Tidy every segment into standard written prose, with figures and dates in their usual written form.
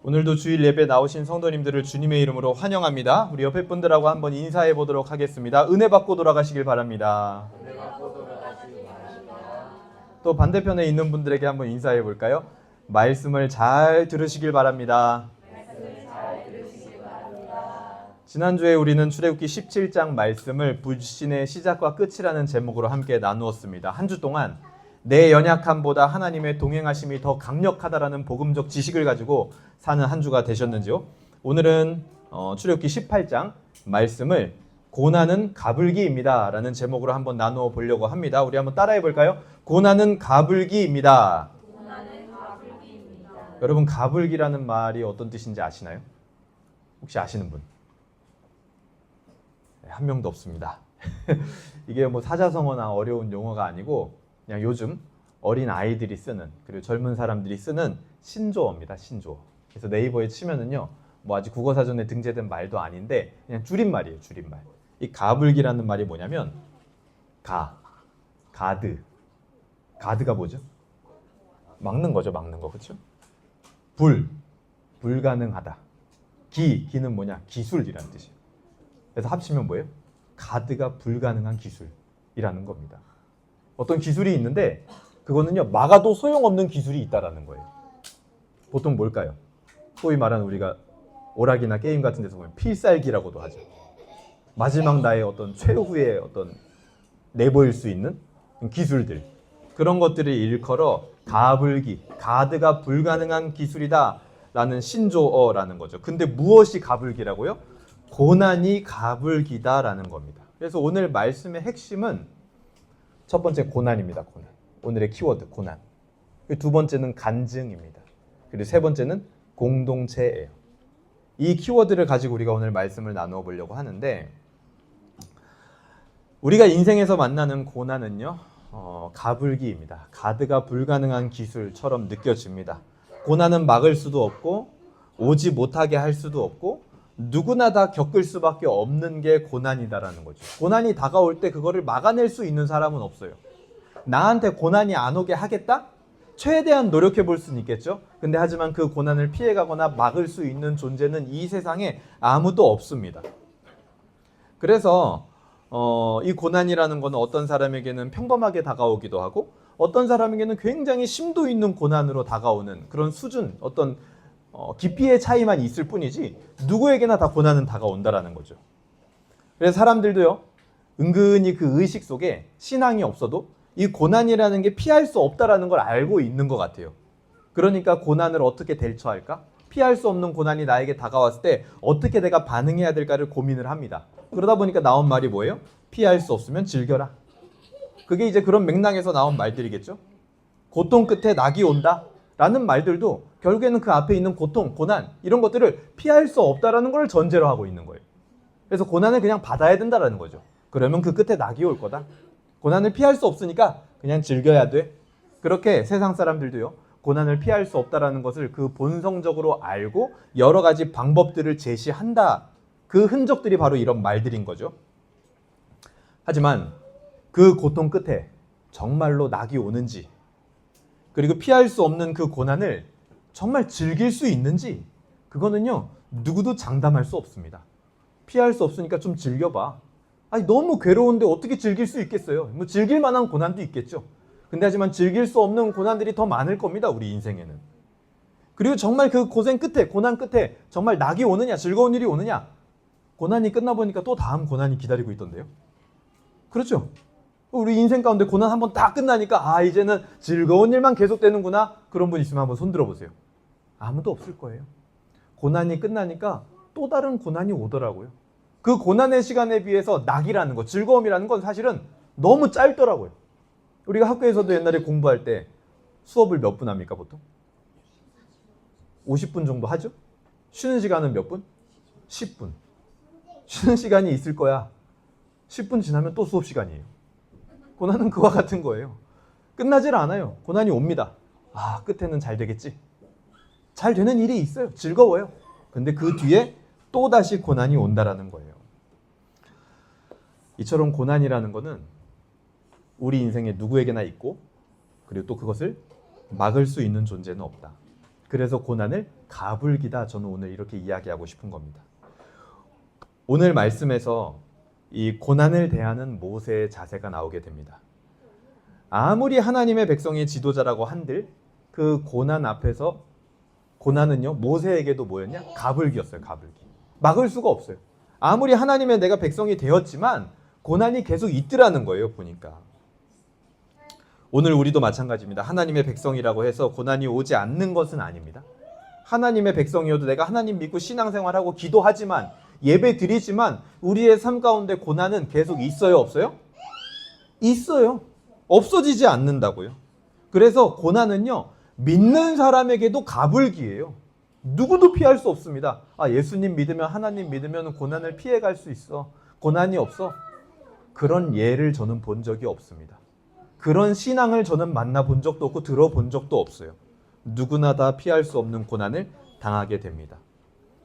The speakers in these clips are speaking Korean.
오늘도 주일 예배 나오신 성도님들을 주님의 이름으로 환영합니다. 우리 옆에 분들하고 한번 인사해 보도록 하겠습니다. 은혜 받고 돌아가시길 바랍니다. 또 반대편에 있는 분들에게 한번 인사해 볼까요? 말씀을 잘 들으시길 바랍니다. 지난주에 우리는 출애굽기 17장 말씀을 불신의 시작과 끝이라는 제목으로 함께 나누었습니다. 한 주 동안 내 연약함보다 하나님의 동행하심이 더 강력하다라는 복음적 지식을 가지고 사는 한 주가 되셨는지요? 오늘은 출애굽기 18장 말씀을 고난은 가불기입니다 라는 제목으로 한번 나누어 보려고 합니다. 우리 한번 따라해 볼까요? 고난은 가불기입니다. 여러분, 가불기라는 말이 어떤 뜻인지 아시나요? 혹시 아시는 분? 한 명도 없습니다. 이게 뭐 사자성어나 어려운 용어가 아니고 그냥 요즘 어린 아이들이 쓰는, 그리고 젊은 사람들이 쓰는 신조어입니다. 신조어. 그래서 네이버에 치면은요, 뭐 아직 국어사전에 등재된 말도 아닌데 그냥 줄임말이에요. 줄임말. 이 가불기라는 말이 뭐냐면 가드가 뭐죠? 막는 거죠. 막는 거. 그렇죠? 불가능하다. 기는 뭐냐? 기술이라는 뜻이에요. 그래서 합치면 뭐예요? 가드가 불가능한 기술이라는 겁니다. 어떤 기술이 있는데 그거는요, 막아도 소용없는 기술이 있다라는 거예요. 보통 뭘까요? 소위 말하는 우리가 오락이나 게임 같은 데서 보면 필살기라고도 하죠. 마지막 나의 어떤 최후의 어떤 내보일 수 있는 기술들, 그런 것들을 일컬어 가불기, 가드가 불가능한 기술이다 라는 신조어라는 거죠. 근데 무엇이 가불기라고요? 고난이 가불기다 라는 겁니다. 그래서 오늘 말씀의 핵심은 첫 번째 고난입니다. 고난. 오늘의 키워드 고난. 두 번째는 간증입니다. 그리고 세 번째는 공동체예요. 이 키워드를 가지고 우리가 오늘 말씀을 나누어 보려고 하는데, 우리가 인생에서 만나는 고난은요, 가불기입니다. 가드가 불가능한 기술처럼 느껴집니다. 고난은 막을 수도 없고 오지 못하게 할 수도 없고 누구나 다 겪을 수밖에 없는 게 고난이다라는 거죠. 고난이 다가올 때 그거를 막아낼 수 있는 사람은 없어요. 나한테 고난이 안 오게 하겠다? 최대한 노력해 볼 수는 있겠죠. 근데 하지만 그 고난을 피해가거나 막을 수 있는 존재는 이 세상에 아무도 없습니다. 그래서 이 고난이라는 건 어떤 사람에게는 평범하게 다가오기도 하고 어떤 사람에게는 굉장히 심도 있는 고난으로 다가오는 그런 수준, 어떤 깊이의 차이만 있을 뿐이지 누구에게나 다 고난은 다가온다라는 거죠. 그래서 사람들도요, 은근히 그 의식 속에 신앙이 없어도 이 고난이라는 게 피할 수 없다라는 걸 알고 있는 것 같아요. 그러니까 고난을 어떻게 대처할까? 피할 수 없는 고난이 나에게 다가왔을 때 어떻게 내가 반응해야 될까를 고민을 합니다. 그러다 보니까 나온 말이 뭐예요? 피할 수 없으면 즐겨라. 그게 이제 그런 맥락에서 나온 말들이겠죠. 고통 끝에 낙이 온다 라는 말들도 결국에는 그 앞에 있는 고통, 고난 이런 것들을 피할 수 없다라는 걸 전제로 하고 있는 거예요. 그래서 고난을 그냥 받아야 된다라는 거죠. 그러면 그 끝에 낙이 올 거다. 고난을 피할 수 없으니까 그냥 즐겨야 돼. 그렇게 세상 사람들도요, 고난을 피할 수 없다라는 것을 그 본성적으로 알고 여러 가지 방법들을 제시한다. 그 흔적들이 바로 이런 말들인 거죠. 하지만 그 고통 끝에 정말로 낙이 오는지, 그리고 피할 수 없는 그 고난을 정말 즐길 수 있는지, 그거는요, 누구도 장담할 수 없습니다. 피할 수 없으니까 좀 즐겨봐. 아니, 너무 괴로운데 어떻게 즐길 수 있겠어요? 뭐 즐길 만한 고난도 있겠죠. 근데 하지만 즐길 수 없는 고난들이 더 많을 겁니다, 우리 인생에는. 그리고 정말 그 고생 끝에, 고난 끝에 정말 낙이 오느냐, 즐거운 일이 오느냐, 고난이 끝나보니까 또 다음 고난이 기다리고 있던데요. 그렇죠? 우리 인생 가운데 고난 한번 다 끝나니까 이제는 즐거운 일만 계속되는구나. 그런 분 있으면 한번 손 들어보세요. 아무도 없을 거예요. 고난이 끝나니까 또 다른 고난이 오더라고요. 그 고난의 시간에 비해서 낙이라는 거, 즐거움이라는 건 사실은 너무 짧더라고요. 우리가 학교에서도 옛날에 공부할 때 수업을 몇 분 합니까, 보통? 50분 정도 하죠? 쉬는 시간은 몇 분? 10분. 쉬는 시간이 있을 거야. 10분 지나면 또 수업 시간이에요. 고난은 그와 같은 거예요. 끝나질 않아요. 고난이 옵니다. 끝에는 잘 되겠지. 잘 되는 일이 있어요. 즐거워요. 근데 그 뒤에 또다시 고난이 온다라는 거예요. 이처럼 고난이라는 거는 우리 인생에 누구에게나 있고, 그리고 또 그것을 막을 수 있는 존재는 없다. 그래서 고난을 가불기다. 저는 오늘 이렇게 이야기하고 싶은 겁니다. 오늘 말씀에서 이 고난을 대하는 모세의 자세가 나오게 됩니다. 아무리 하나님의 백성의 지도자라고 한들 그 고난 앞에서 고난은요 모세에게도 뭐였냐? 가불기였어요. 가불기. 막을 수가 없어요. 아무리 하나님의 내가 백성이 되었지만 고난이 계속 있더라는 거예요. 보니까 오늘 우리도 마찬가지입니다. 하나님의 백성이라고 해서 고난이 오지 않는 것은 아닙니다. 하나님의 백성이어도 내가 하나님 믿고 신앙생활하고 기도하지만 예배 드리지만 우리의 삶 가운데 고난은 계속 있어요? 없어요? 있어요. 없어지지 않는다고요. 그래서 고난은요 믿는 사람에게도 가불기예요. 누구도 피할 수 없습니다. 예수님 믿으면 하나님 믿으면 고난을 피해갈 수 있어. 고난이 없어. 그런 예를 저는 본 적이 없습니다. 그런 신앙을 저는 만나본 적도 없고 들어본 적도 없어요. 누구나 다 피할 수 없는 고난을 당하게 됩니다.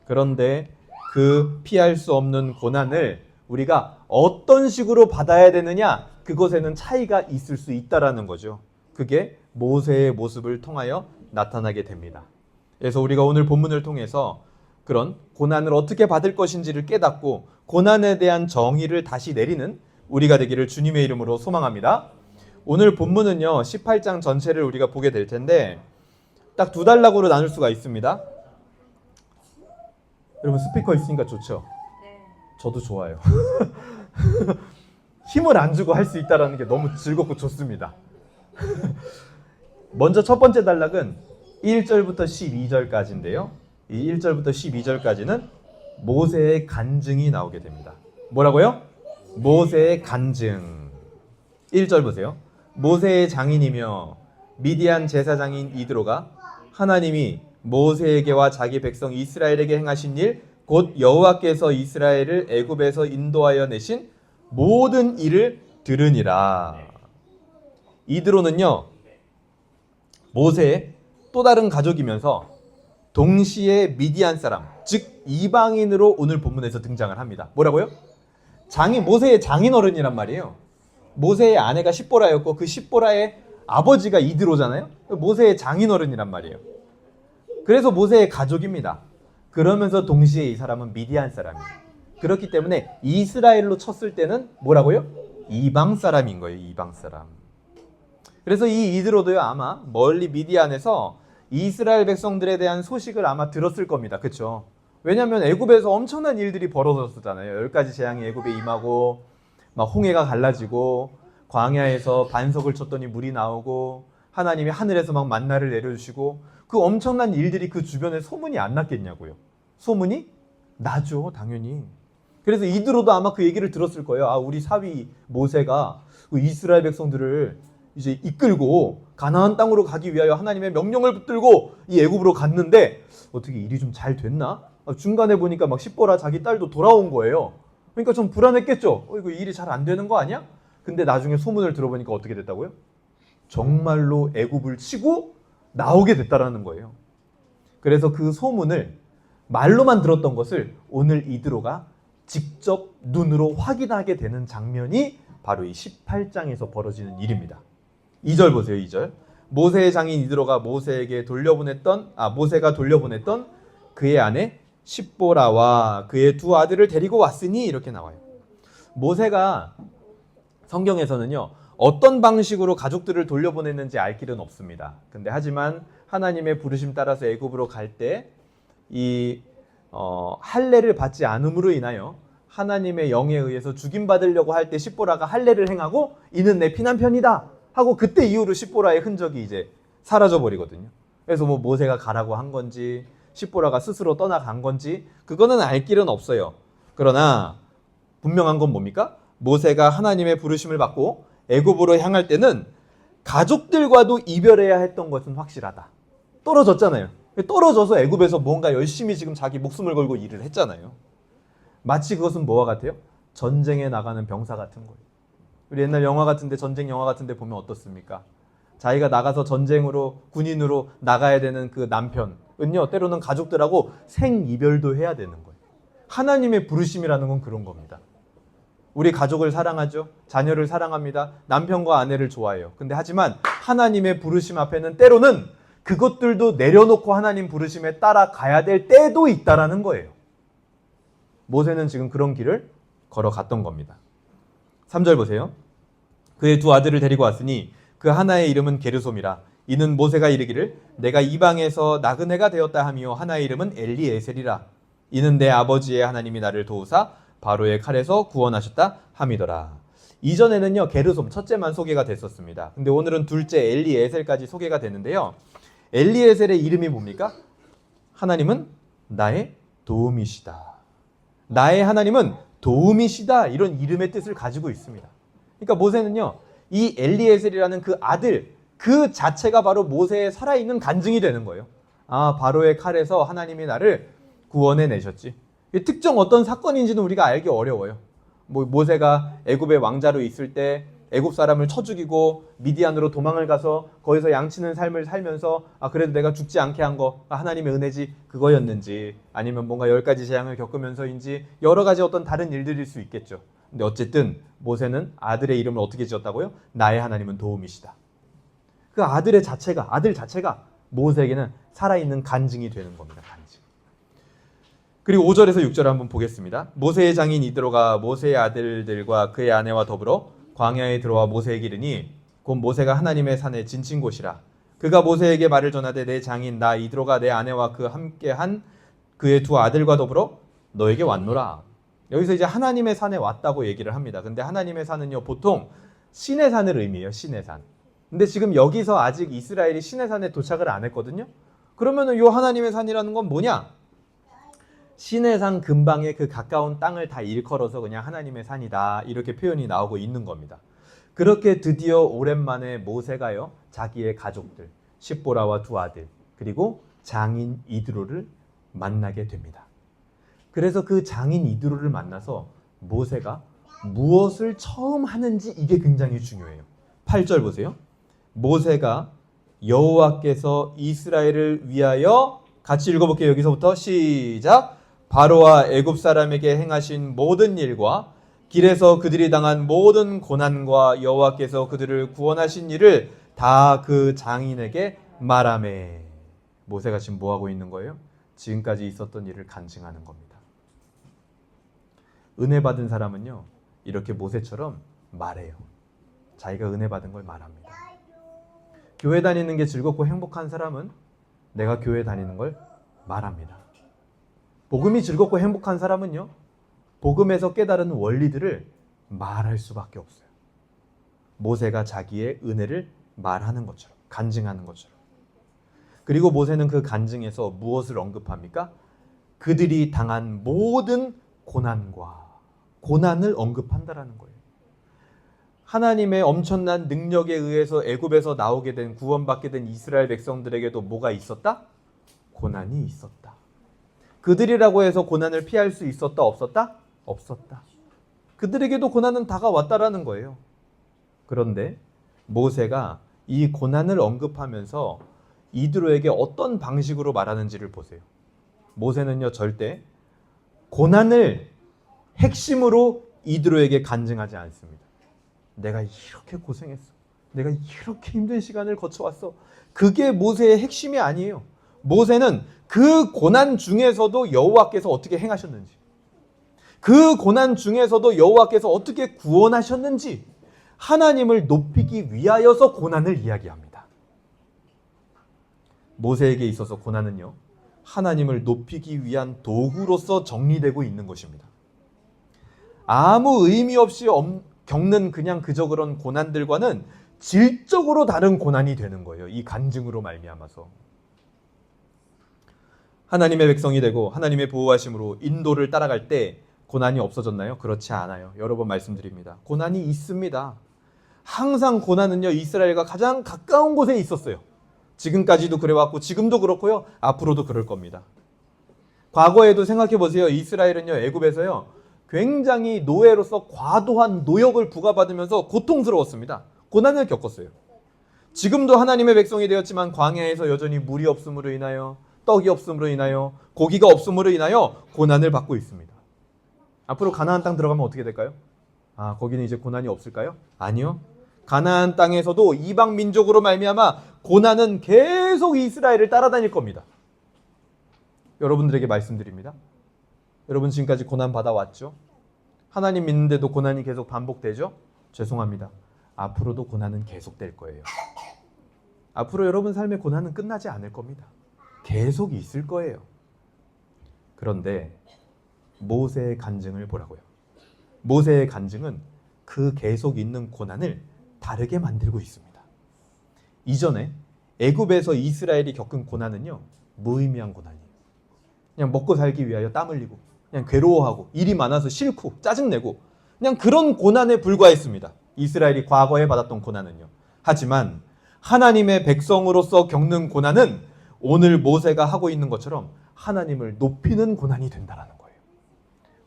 그런데 그 피할 수 없는 고난을 우리가 어떤 식으로 받아야 되느냐, 그것에는 차이가 있을 수 있다라는 거죠. 그게 모세의 모습을 통하여 나타나게 됩니다. 그래서 우리가 오늘 본문을 통해서 그런 고난을 어떻게 받을 것인지를 깨닫고 고난에 대한 정의를 다시 내리는 우리가 되기를 주님의 이름으로 소망합니다. 오늘 본문은요 18장 전체를 우리가 보게 될 텐데 딱 두 단락으로 나눌 수가 있습니다. 여러분 스피커 있으니까 좋죠? 네. 저도 좋아요. 힘을 안 주고 할 수 있다는 게 너무 즐겁고 좋습니다. 먼저 첫 번째 단락은 1절부터 12절까지인데요. 이 1절부터 12절까지는 모세의 간증이 나오게 됩니다. 뭐라고요? 모세의 간증. 1절 보세요. 모세의 장인이며 미디안 제사장인 이드로가 하나님이 모세에게와 자기 백성 이스라엘에게 행하신 일, 곧 여호와께서 이스라엘을 애굽에서 인도하여 내신 모든 일을 들으니라. 이드로는요 모세의 또 다른 가족이면서 동시에 미디안 사람, 즉 이방인으로 오늘 본문에서 등장을 합니다. 뭐라고요? 모세의 장인어른이란 말이에요. 모세의 아내가 십보라였고 그 십보라의 아버지가 이드로잖아요. 모세의 장인어른이란 말이에요. 그래서 모세의 가족입니다. 그러면서 동시에 이 사람은 미디안 사람이에요. 그렇기 때문에 이스라엘로 쳤을 때는 뭐라고요? 이방 사람인 거예요. 이방 사람. 그래서 이 이드로도요 아마 멀리 미디안에서 이스라엘 백성들에 대한 소식을 아마 들었을 겁니다. 그렇죠? 왜냐하면 애굽에서 엄청난 일들이 벌어졌었잖아요. 10가지 재앙이 애굽에 임하고 막 홍해가 갈라지고 광야에서 반석을 쳤더니 물이 나오고 하나님이 하늘에서 막 만나를 내려주시고 그 엄청난 일들이 그 주변에 소문이 안 났겠냐고요. 소문이 나죠, 당연히. 그래서 이드로도 아마 그 얘기를 들었을 거예요. 우리 사위 모세가 이스라엘 백성들을 이제 이끌고 가나안 땅으로 가기 위하여 하나님의 명령을 붙들고 이 애굽으로 갔는데 어떻게 일이 좀 잘 됐나? 중간에 보니까 막 십보라 자기 딸도 돌아온 거예요. 그러니까 좀 불안했겠죠. 이거 일이 잘 안 되는 거 아니야? 근데 나중에 소문을 들어보니까 어떻게 됐다고요? 정말로 애굽을 치고 나오게 됐다라는 거예요. 그래서 그 소문을 말로만 들었던 것을 오늘 이드로가 직접 눈으로 확인하게 되는 장면이 바로 이 18장에서 벌어지는 일입니다. 2절 보세요. 2절. 모세의 장인 이드로가 모세가 돌려보냈던 그의 아내 십보라와 그의 두 아들을 데리고 왔으니 이렇게 나와요. 모세가 성경에서는요 어떤 방식으로 가족들을 돌려보냈는지 알 길은 없습니다. 근데 하지만 하나님의 부르심 따라서 애굽으로 갈 때 이 할례를 받지 않음으로 인하여 하나님의 영에 의해서 죽임받으려고 할 때 십보라가 할례를 행하고 이는 내 피난편이다 하고 그때 이후로 십보라의 흔적이 이제 사라져 버리거든요. 그래서 뭐 모세가 가라고 한 건지 십보라가 스스로 떠나간 건지 그거는 알 길은 없어요. 그러나 분명한 건 뭡니까? 모세가 하나님의 부르심을 받고 애굽으로 향할 때는 가족들과도 이별해야 했던 것은 확실하다. 떨어졌잖아요. 떨어져서 애굽에서 뭔가 열심히 지금 자기 목숨을 걸고 일을 했잖아요. 마치 그것은 뭐와 같아요? 전쟁에 나가는 병사 같은 거예요. 우리 옛날 영화 같은데 전쟁 영화 같은데 보면 어떻습니까? 자기가 나가서 전쟁으로 군인으로 나가야 되는 그 남편은요 때로는 가족들하고 생이별도 해야 되는 거예요. 하나님의 부르심이라는 건 그런 겁니다. 우리 가족을 사랑하죠. 자녀를 사랑합니다. 남편과 아내를 좋아해요. 근데 하지만 하나님의 부르심 앞에는 때로는 그것들도 내려놓고 하나님 부르심에 따라가야 될 때도 있다라는 거예요. 모세는 지금 그런 길을 걸어갔던 겁니다. 3절 보세요. 그의 두 아들을 데리고 왔으니 그 하나의 이름은 게르솜이라. 이는 모세가 이르기를 내가 이방에서 나그네가 되었다 하며 하나의 이름은 엘리에셀이라. 이는 내 아버지의 하나님이 나를 도우사 바로의 칼에서 구원하셨다 함이더라. 이전에는요 게르솜 첫째만 소개가 됐었습니다. 근데 오늘은 둘째 엘리에셀까지 소개가 되는데요. 엘리에셀의 이름이 뭡니까? 하나님은 나의 도움이시다. 나의 하나님은 도움이시다. 이런 이름의 뜻을 가지고 있습니다. 그러니까 모세는요 이 엘리에셀이라는 그 아들 그 자체가 바로 모세의 살아있는 간증이 되는 거예요. 아, 바로의 칼에서 하나님이 나를 구원해 내셨지. 특정 어떤 사건인지는 우리가 알기 어려워요. 모세가 애굽의 왕자로 있을 때 애굽 사람을 쳐 죽이고 미디안으로 도망을 가서 거기서 양치는 삶을 살면서 아 그래도 내가 죽지 않게 한 거 하나님의 은혜지 그거였는지 아니면 뭔가 10가지 재앙을 겪으면서인지 여러 가지 어떤 다른 일들일 수 있겠죠. 근데 어쨌든 모세는 아들의 이름을 어떻게 지었다고요? 나의 하나님은 도움이시다. 그 아들 자체가 모세에게는 살아있는 간증이 되는 겁니다. 간증. 그리고 5절에서 6절을 한번 보겠습니다. 모세의 장인 이드로가 모세의 아들들과 그의 아내와 더불어 광야에 들어와 모세에게 이르니 곧 모세가 하나님의 산에 진친 곳이라. 그가 모세에게 말을 전하되 내 장인 나 이드로가 내 아내와 그 함께한 그의 두 아들과 더불어 너에게 왔노라. 여기서 이제 하나님의 산에 왔다고 얘기를 합니다. 근데 하나님의 산은요 보통 신의 산을 의미해요. 신의 산. 근데 지금 여기서 아직 이스라엘이 신의 산에 도착을 안 했거든요. 그러면은 요 하나님의 산이라는 건 뭐냐? 신의 산 근방에 그 가까운 땅을 다 일컬어서 그냥 하나님의 산이다 이렇게 표현이 나오고 있는 겁니다. 그렇게 드디어 오랜만에 모세가요 자기의 가족들 십보라와 두 아들 그리고 장인 이드로를 만나게 됩니다. 그래서 그 장인 이드로를 만나서 모세가 무엇을 처음 하는지 이게 굉장히 중요해요. 8절 보세요. 모세가 여호와께서 이스라엘을 위하여 같이 읽어볼게요. 여기서부터 시작. 바로와 애굽 사람에게 행하신 모든 일과 길에서 그들이 당한 모든 고난과 여호와께서 그들을 구원하신 일을 다 그 장인에게 말하매. 모세가 지금 뭐 하고 있는 거예요? 지금까지 있었던 일을 간증하는 겁니다. 은혜 받은 사람은요 이렇게 모세처럼 말해요. 자기가 은혜 받은 걸 말합니다. 교회 다니는 게 즐겁고 행복한 사람은 내가 교회 다니는 걸 말합니다. 복음이 즐겁고 행복한 사람은요 복음에서 깨달은 원리들을 말할 수밖에 없어요. 모세가 자기의 은혜를 말하는 것처럼 간증하는 것처럼. 그리고 모세는 그 간증에서 무엇을 언급합니까? 그들이 당한 모든 고난을 언급한다라는 거예요. 하나님의 엄청난 능력에 의해서 애굽에서 나오게 된 구원받게 된 이스라엘 백성들에게도 뭐가 있었다? 고난이 있었다. 그들이라고 해서 고난을 피할 수 있었다 없었다? 없었다. 그들에게도 고난은 다가왔다라는 거예요. 그런데 모세가 이 고난을 언급하면서 이드로에게 어떤 방식으로 말하는지를 보세요. 모세는요 절대 고난을 핵심으로 이드로에게 간증하지 않습니다. 내가 이렇게 고생했어. 내가 이렇게 힘든 시간을 거쳐왔어. 그게 모세의 핵심이 아니에요. 모세는 그 고난 중에서도 여호와께서 어떻게 행하셨는지, 그 고난 중에서도 여호와께서 어떻게 구원하셨는지 하나님을 높이기 위하여서 고난을 이야기합니다. 모세에게 있어서 고난은요 하나님을 높이기 위한 도구로서 정리되고 있는 것입니다. 아무 의미 없이 겪는 그냥 그저 그런 고난들과는 질적으로 다른 고난이 되는 거예요. 이 간증으로 말미암아서. 하나님의 백성이 되고 하나님의 보호하심으로 인도를 따라갈 때 고난이 없어졌나요? 그렇지 않아요. 여러 번 말씀드립니다. 고난이 있습니다. 항상 고난은요 이스라엘과 가장 가까운 곳에 있었어요. 지금까지도 그래왔고 지금도 그렇고요. 앞으로도 그럴 겁니다. 과거에도 생각해 보세요. 이스라엘은요 애굽에서요 굉장히 노예로서 과도한 노역을 부과받으면서 고통스러웠습니다. 고난을 겪었어요. 지금도 하나님의 백성이 되었지만 광야에서 여전히 물이 없음으로 인하여 떡이 없음으로 인하여 고기가 없음으로 인하여 고난을 받고 있습니다. 앞으로 가나안 땅 들어가면 어떻게 될까요? 아, 거기는 이제 고난이 없을까요? 아니요. 가나안 땅에서도 이방 민족으로 말미암아 고난은 계속 계속 이스라엘을 따라다닐 겁니다. 여러분들에게 말씀드립니다. 여러분 지금까지 고난 받아왔죠? 하나님 믿는데도 고난이 계속 반복되죠? 죄송합니다. 앞으로도 고난은 계속될 거예요. 앞으로 여러분 삶의 고난은 끝나지 않을 겁니다. 계속 있을 거예요. 그런데 모세의 간증을 보라고요. 모세의 간증은 그 계속 있는 고난을 다르게 만들고 있습니다. 이전에 애굽에서 이스라엘이 겪은 고난은요, 무의미한 고난이에요. 그냥 먹고 살기 위하여 땀 흘리고, 그냥 괴로워하고, 일이 많아서 싫고 짜증내고, 그냥 그런 고난에 불과했습니다. 이스라엘이 과거에 받았던 고난은요. 하지만 하나님의 백성으로서 겪는 고난은 오늘 모세가 하고 있는 것처럼 하나님을 높이는 고난이 된다는 거예요.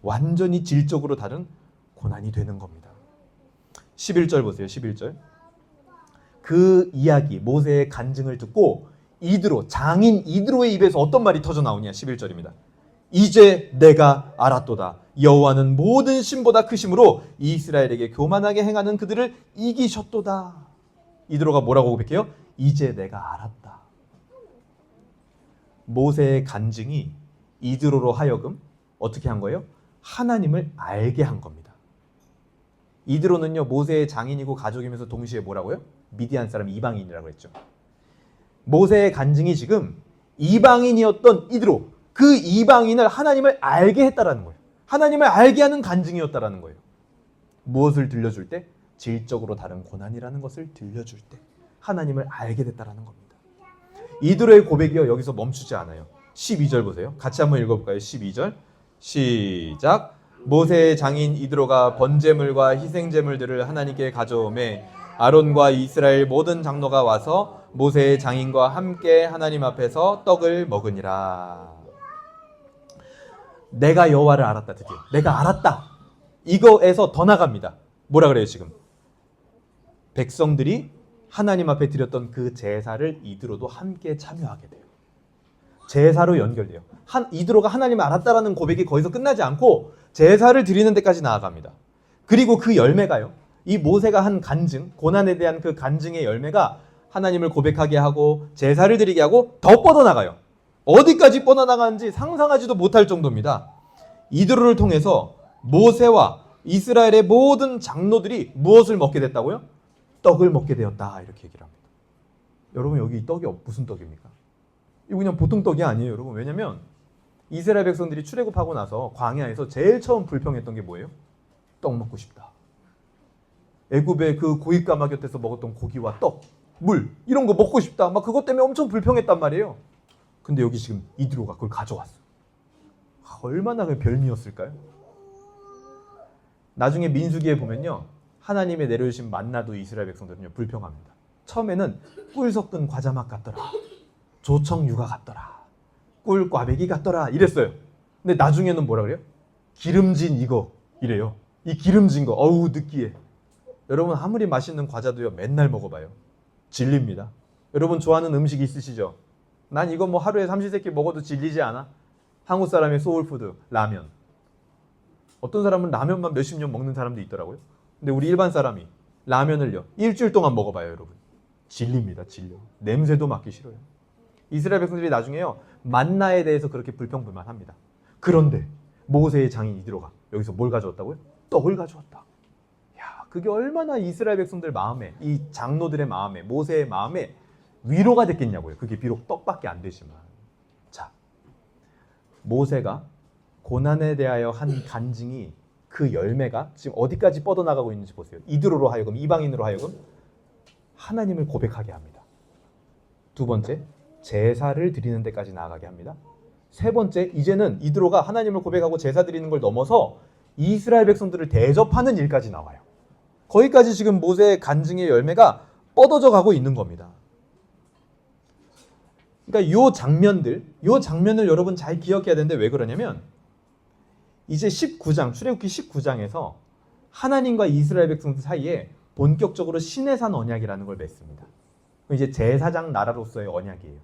완전히 질적으로 다른 고난이 되는 겁니다. 11절 보세요. 11절. 그 이야기, 모세의 간증을 듣고 이드로, 장인 이드로의 입에서 어떤 말이 터져 나오냐. 11절입니다. 이제 내가 알았도다. 여호와는 모든 신보다 크심으로 이스라엘에게 교만하게 행하는 그들을 이기셨도다. 이드로가 뭐라고 고백해요? 이제 내가 알았다. 모세의 간증이 이드로로 하여금 어떻게 한 거예요? 하나님을 알게 한 겁니다. 이드로는요, 모세의 장인이고 가족이면서 동시에 뭐라고요? 미디안 사람 이방인이라고 했죠. 모세의 간증이 지금 이방인이었던 이드로, 그 이방인을 하나님을 알게 했다라는 거예요. 하나님을 알게 하는 간증이었다라는 거예요. 무엇을 들려줄 때? 질적으로 다른 고난이라는 것을 들려줄 때 하나님을 알게 됐다라는 겁니다. 이드로의 고백이요, 여기서 멈추지 않아요. 12절 보세요. 같이 한번 읽어볼까요? 12절 시작. 모세의 장인 이드로가 번제물과 희생제물들을 하나님께 가져오매 아론과 이스라엘 모든 장로가 와서 모세의 장인과 함께 하나님 앞에서 떡을 먹으니라. 내가 여호와를 알았다. 드디어 내가 알았다. 이거에서 더 나갑니다. 뭐라 그래요 지금? 백성들이 하나님 앞에 드렸던 그 제사를 이드로도 함께 참여하게 돼요. 제사로 연결돼요. 이드로가 하나님을 알았다라는 고백이 거기서 끝나지 않고 제사를 드리는 데까지 나아갑니다. 그리고 그 열매가요, 이 모세가 한 간증, 고난에 대한 그 간증의 열매가 하나님을 고백하게 하고 제사를 드리게 하고 더 뻗어나가요. 어디까지 뻗어나가는지 상상하지도 못할 정도입니다. 이드로를 통해서 모세와 이스라엘의 모든 장로들이 무엇을 먹게 됐다고요? 떡을 먹게 되었다. 이렇게 얘기를 합니다. 여러분 여기 이 떡이 무슨 떡입니까? 이거 그냥 보통 떡이 아니에요, 여러분. 왜냐면 이스라엘 백성들이 출애굽하고 나서 광야에서 제일 처음 불평했던 게 뭐예요? 떡 먹고 싶다. 애굽의 그 고깃가마 곁에서 먹었던 고기와 떡, 물 이런 거 먹고 싶다. 막 그것 때문에 엄청 불평했단 말이에요. 근데 여기 지금 이드로가 그걸 가져왔어. 얼마나 그 별미였을까요? 나중에 민수기에 보면요, 하나님의 내려주신 만나도 이스라엘 백성들은요 불평합니다. 처음에는 꿀 섞은 과자 맛 같더라, 조청 육아 같더라, 꿀 꽈배기 같더라 이랬어요. 근데 나중에는 뭐라 그래요? 기름진 이거 이래요. 이 기름진 거 어우 느끼해. 여러분 아무리 맛있는 과자도요 맨날 먹어봐요, 질립니다. 여러분 좋아하는 음식 있으시죠? 난 이거 뭐 하루에 삼시세끼 먹어도 질리지 않아. 한국 사람의 소울푸드 라면. 어떤 사람은 라면만 몇십 년 먹는 사람도 있더라고요. 근데 우리 일반 사람이 라면을요 일주일 동안 먹어봐요, 여러분. 질립니다. 질려. 냄새도 맡기 싫어요. 이스라엘 백성들이 나중에요 만나에 대해서 그렇게 불평불만합니다. 그런데 모세의 장인 이드로가 여기서 뭘 가져왔다고요? 떡을 가져왔다. 야, 그게 얼마나 이스라엘 백성들 마음에, 이 장로들의 마음에, 모세의 마음에 위로가 됐겠냐고요. 그게 비록 떡밖에 안 되지만. 자, 모세가 고난에 대하여 한 간증이, 그 열매가 지금 어디까지 뻗어나가고 있는지 보세요. 이드로로 하여금, 이방인으로 하여금 하나님을 고백하게 합니다. 두 번째, 제사를 드리는 데까지 나아가게 합니다. 세 번째, 이제는 이드로가 하나님을 고백하고 제사 드리는 걸 넘어서 이스라엘 백성들을 대접하는 일까지 나와요. 거기까지 지금 모세의 간증의 열매가 뻗어져 가고 있는 겁니다. 그러니까 요 장면을 여러분 잘 기억해야 되는데 왜 그러냐면 이제 19장, 출애굽기 19장에서 하나님과 이스라엘 백성들 사이에 본격적으로 시내산 언약이라는 걸 맺습니다. 이제 제사장 나라로서의 언약이에요.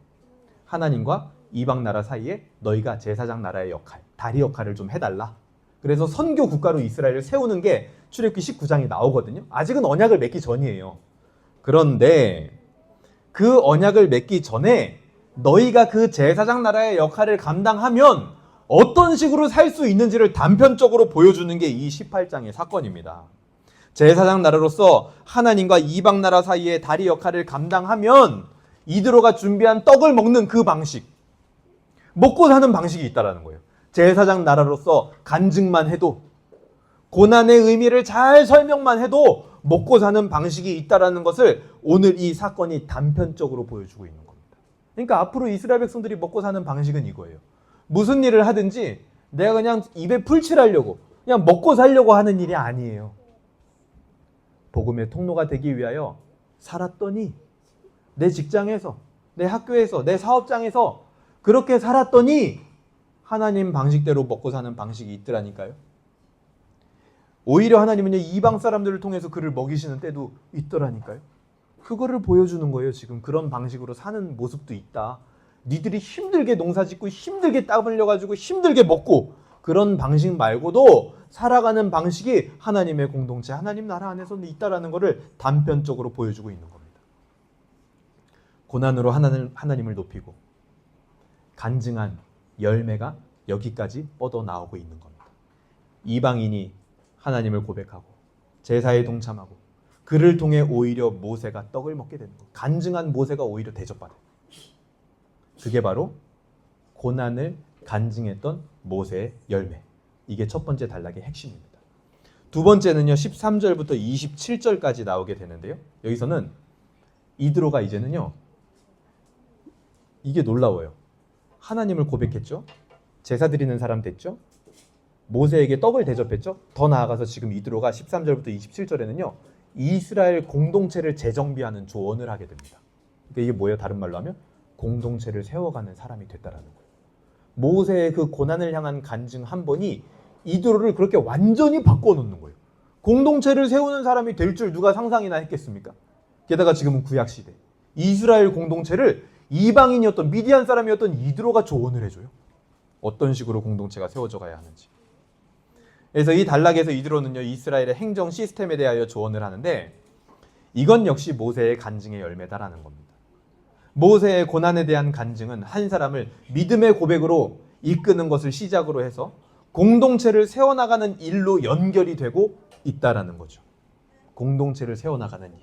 하나님과 이방 나라 사이에 너희가 제사장 나라의 역할, 다리 역할을 좀 해달라. 그래서 선교 국가로 이스라엘을 세우는 게 출애굽기 19장에 나오거든요. 아직은 언약을 맺기 전이에요. 그런데 그 언약을 맺기 전에 너희가 그 제사장 나라의 역할을 감당하면 어떤 식으로 살 수 있는지를 단편적으로 보여주는 게 이 18장의 사건입니다. 제사장 나라로서 하나님과 이방 나라 사이의 다리 역할을 감당하면 이드로가 준비한 떡을 먹는 그 방식, 먹고 사는 방식이 있다라는 거예요. 제사장 나라로서 간증만 해도, 고난의 의미를 잘 설명만 해도 먹고 사는 방식이 있다라는 것을 오늘 이 사건이 단편적으로 보여주고 있는 겁니다. 그러니까 앞으로 이스라엘 백성들이 먹고 사는 방식은 이거예요. 무슨 일을 하든지 내가 그냥 입에 풀칠하려고, 그냥 먹고 살려고 하는 일이 아니에요. 복음의 통로가 되기 위하여 살았더니, 내 직장에서, 내 학교에서, 내 사업장에서 그렇게 살았더니 하나님 방식대로 먹고 사는 방식이 있더라니까요. 오히려 하나님은요, 이방 사람들을 통해서 그를 먹이시는 때도 있더라니까요. 그거를 보여주는 거예요. 지금 그런 방식으로 사는 모습도 있다. 니들이 힘들게 농사짓고 힘들게 땀 흘려가지고 힘들게 먹고 그런 방식 말고도 살아가는 방식이 하나님의 공동체, 하나님 나라 안에서는 있다라는 것을 단편적으로 보여주고 있는 겁니다. 고난으로 하나님을 높이고 간증한 열매가 여기까지 뻗어나오고 있는 겁니다. 이방인이 하나님을 고백하고 제사에 동참하고 그를 통해 오히려 모세가 떡을 먹게 되는 거예요. 간증한 모세가 오히려 대접받아요. 그게 바로 고난을 간증했던 모세의 열매. 이게 첫 번째 단락의 핵심입니다. 두 번째는요, 13절부터 27절까지 나오게 되는데요. 여기서는 이드로가 이제는요, 이게 놀라워요. 하나님을 고백했죠. 제사 드리는 사람 됐죠. 모세에게 떡을 대접했죠. 더 나아가서 지금 이드로가 13절부터 27절에는요, 이스라엘 공동체를 재정비하는 조언을 하게 됩니다. 그러니까 이게 뭐예요? 다른 말로 하면 공동체를 세워가는 사람이 됐다라는 거예요. 모세의 그 고난을 향한 간증 한 번이 이드로를 그렇게 완전히 바꿔놓는 거예요. 공동체를 세우는 사람이 될 줄 누가 상상이나 했겠습니까? 게다가 지금은 구약시대. 이스라엘 공동체를 이방인이었던 미디안 사람이었던 이드로가 조언을 해줘요. 어떤 식으로 공동체가 세워져 가야 하는지. 그래서 이 단락에서 이드로는요, 이스라엘의 행정 시스템에 대하여 조언을 하는데 이건 역시 모세의 간증의 열매다라는 겁니다. 모세의 고난에 대한 간증은 한 사람을 믿음의 고백으로 이끄는 것을 시작으로 해서 공동체를 세워나가는 일로 연결이 되고 있다라는 거죠. 공동체를 세워나가는 일.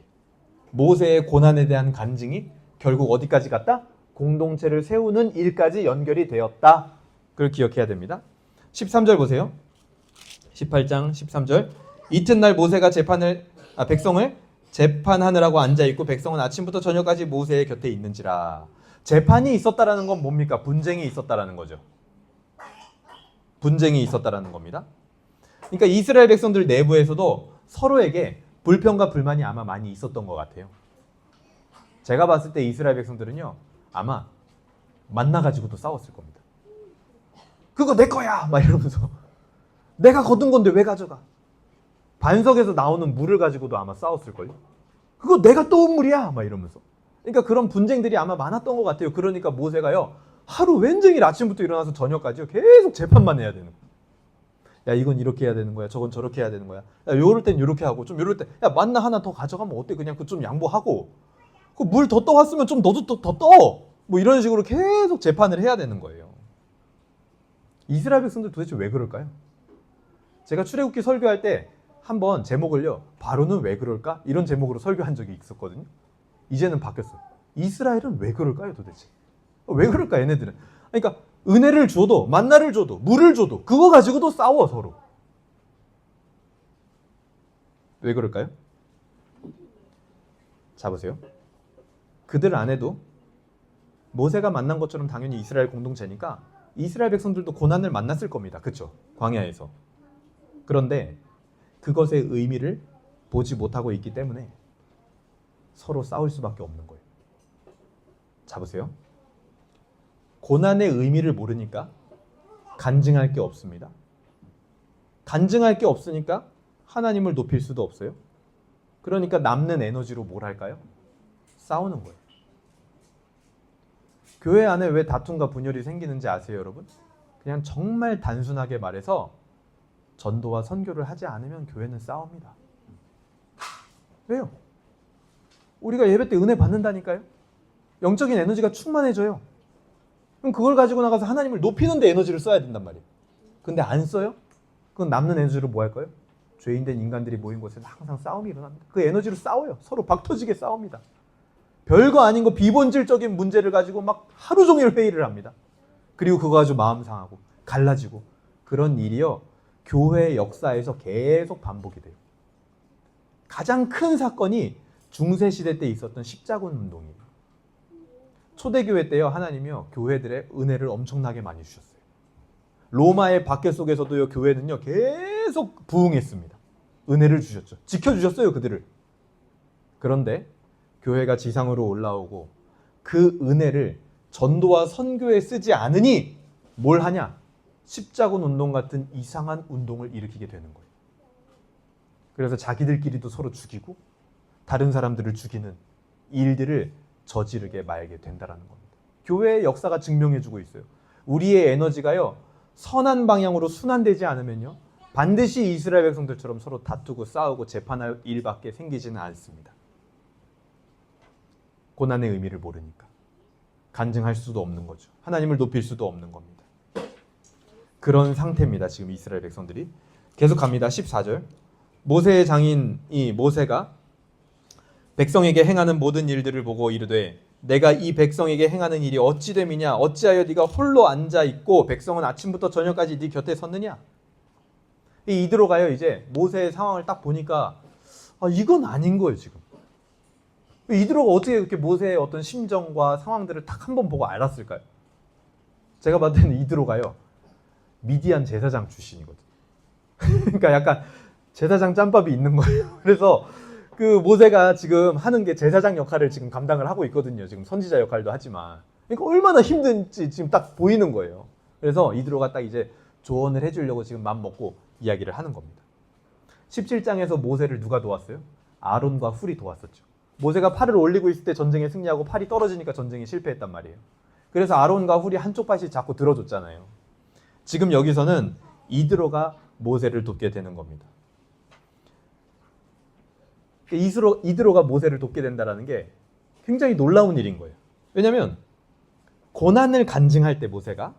모세의 고난에 대한 간증이 결국 어디까지 갔다? 공동체를 세우는 일까지 연결이 되었다. 그걸 기억해야 됩니다. 13절 보세요. 18장 13절. 이튿날 모세가 백성을 재판하느라고 앉아있고 백성은 아침부터 저녁까지 모세의 곁에 있는지라. 재판이 있었다라는 건 뭡니까? 분쟁이 있었다라는 거죠. 분쟁이 있었다라는 겁니다. 그러니까 이스라엘 백성들 내부에서도 서로에게 불평과 불만이 아마 많이 있었던 것 같아요. 제가 봤을 때 이스라엘 백성들은요, 아마 만나가지고도 싸웠을 겁니다. 그거 내 거야! 막 이러면서 내가 거둔 건데 왜 가져가? 반석에서 나오는 물을 가지고도 아마 싸웠을걸요. 그거 내가 떠온 물이야! 막 이러면서. 그러니까 그런 분쟁들이 아마 많았던 것 같아요. 그러니까 모세가요, 하루 웬종일 아침부터 일어나서 저녁까지요, 계속 재판만 해야 되는 거야. 야, 이건 이렇게 해야 되는 거야. 저건 저렇게 해야 되는 거야. 야, 요럴 땐 요렇게 하고, 좀 요럴 때, 야, 만나 하나 더 가져가면 어때? 그냥 그 좀 양보하고. 그 물 더 떠왔으면 좀 너도 더 떠! 뭐 이런 식으로 계속 재판을 해야 되는 거예요. 이스라엘 백성들 도대체 왜 그럴까요? 제가 출애굽기 설교할 때 한번 제목을요, 바로는 왜 그럴까? 이런 제목으로 설교한 적이 있었거든요. 이제는 바뀌었어요. 이스라엘은 왜 그럴까요, 도대체? 왜 그럴까, 얘네들은? 그러니까 은혜를 줘도, 만나를 줘도, 물을 줘도 그거 가지고도 싸워, 서로. 왜 그럴까요? 자, 보세요. 그들 안에도 모세가 만난 것처럼 당연히 이스라엘 공동체니까 이스라엘 백성들도 고난을 만났을 겁니다. 그렇죠? 광야에서. 그런데 그것의 의미를 보지 못하고 있기 때문에 서로 싸울 수밖에 없는 거예요. 자, 보세요. 고난의 의미를 모르니까 간증할 게 없습니다. 간증할 게 없으니까 하나님을 높일 수도 없어요. 그러니까 남는 에너지로 뭘 할까요? 싸우는 거예요. 교회 안에 왜 다툼과 분열이 생기는지 아세요, 여러분? 그냥 정말 단순하게 말해서 전도와 선교를 하지 않으면 교회는 싸웁니다. 왜요? 우리가 예배 때 은혜 받는다니까요? 영적인 에너지가 충만해져요. 그럼 그걸 가지고 나가서 하나님을 높이는 데 에너지를 써야 된단 말이에요. 근데 안 써요? 그건 남는 에너지로 뭐 할까요? 죄인된 인간들이 모인 곳에서 항상 싸움이 일어납니다. 그 에너지로 싸워요. 서로 박터지게 싸웁니다. 별거 아닌 거 비본질적인 문제를 가지고 막 하루 종일 회의를 합니다. 그리고 그거 가지고 마음 상하고 갈라지고 그런 일이요. 교회 역사에서 계속 반복이 돼요. 가장 큰 사건이 중세시대 때 있었던 십자군 운동이에요. 초대교회 때요. 하나님이요. 교회들의 은혜를 엄청나게 많이 주셨어요. 로마의 박해 속에서도요. 교회는요. 계속 부흥했습니다. 은혜를 주셨죠. 지켜주셨어요. 그들을. 그런데 교회가 지상으로 올라오고 그 은혜를 전도와 선교에 쓰지 않으니 뭘 하냐? 십자군 운동 같은 이상한 운동을 일으키게 되는 거예요. 그래서 자기들끼리도 서로 죽이고 다른 사람들을 죽이는 일들을 저지르게 말게 된다는 겁니다. 교회의 역사가 증명해주고 있어요. 우리의 에너지가요. 선한 방향으로 순환되지 않으면요. 반드시 이스라엘 백성들처럼 서로 다투고 싸우고 재판할 일밖에 생기지는 않습니다. 고난의 의미를 모르니까. 간증할 수도 없는 거죠. 하나님을 높일 수도 없는 겁니다. 그런 상태입니다. 지금 이스라엘 백성들이. 계속 갑니다. 14절. 모세의 장인이 모세가 백성에게 행하는 모든 일들을 보고 이르되 내가 이 백성에게 행하는 일이 어찌 됨이냐 어찌하여 네가 홀로 앉아 있고 백성은 아침부터 저녁까지 네 곁에 섰느냐. 이드로가요 이제 모세의 상황을 딱 보니까 이건 아닌 거예요 지금. 이드로가 어떻게 그렇게 모세의 어떤 심정과 상황들을 딱 한 번 보고 알았을까요? 제가 봤을 때는 이드로가요 미디안 제사장 출신이거든요. 그러니까 약간 제사장 짬밥이 있는 거예요. 그래서 그 모세가 지금 하는 게 제사장 역할을 지금 감당을 하고 있거든요. 지금 선지자 역할도 하지만. 그러니까 얼마나 힘든지 지금 딱 보이는 거예요. 그래서 이드로가 딱 이제 조언을 해주려고 지금 맘 먹고 이야기를 하는 겁니다. 17장에서 모세를 누가 도왔어요? 아론과 훌이 도왔었죠. 모세가 팔을 올리고 있을 때 전쟁에 승리하고 팔이 떨어지니까 전쟁에 실패했단 말이에요. 그래서 아론과 훌이 한쪽 팔씩 자꾸 들어줬잖아요. 지금 여기서는 이드로가 모세를 돕게 되는 겁니다. 이드로가 모세를 돕게 된다는 게 굉장히 놀라운 일인 거예요. 왜냐하면 고난을 간증할 때 모세가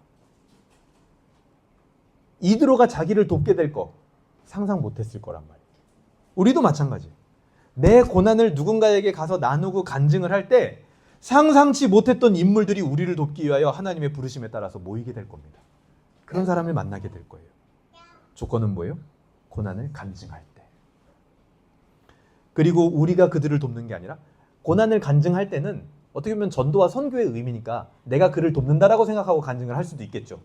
이드로가 자기를 돕게 될 거 상상 못했을 거란 말이에요. 우리도 마찬가지예요. 내 고난을 누군가에게 가서 나누고 간증을 할 때 상상치 못했던 인물들이 우리를 돕기 위하여 하나님의 부르심에 따라서 모이게 될 겁니다. 그런 사람을 만나게 될 거예요. 조건은 뭐예요? 고난을 간증할 때. 그리고 우리가 그들을 돕는 게 아니라 고난을 간증할 때는 어떻게 보면 전도와 선교의 의미니까 내가 그를 돕는다라고 생각하고 간증을 할 수도 있겠죠.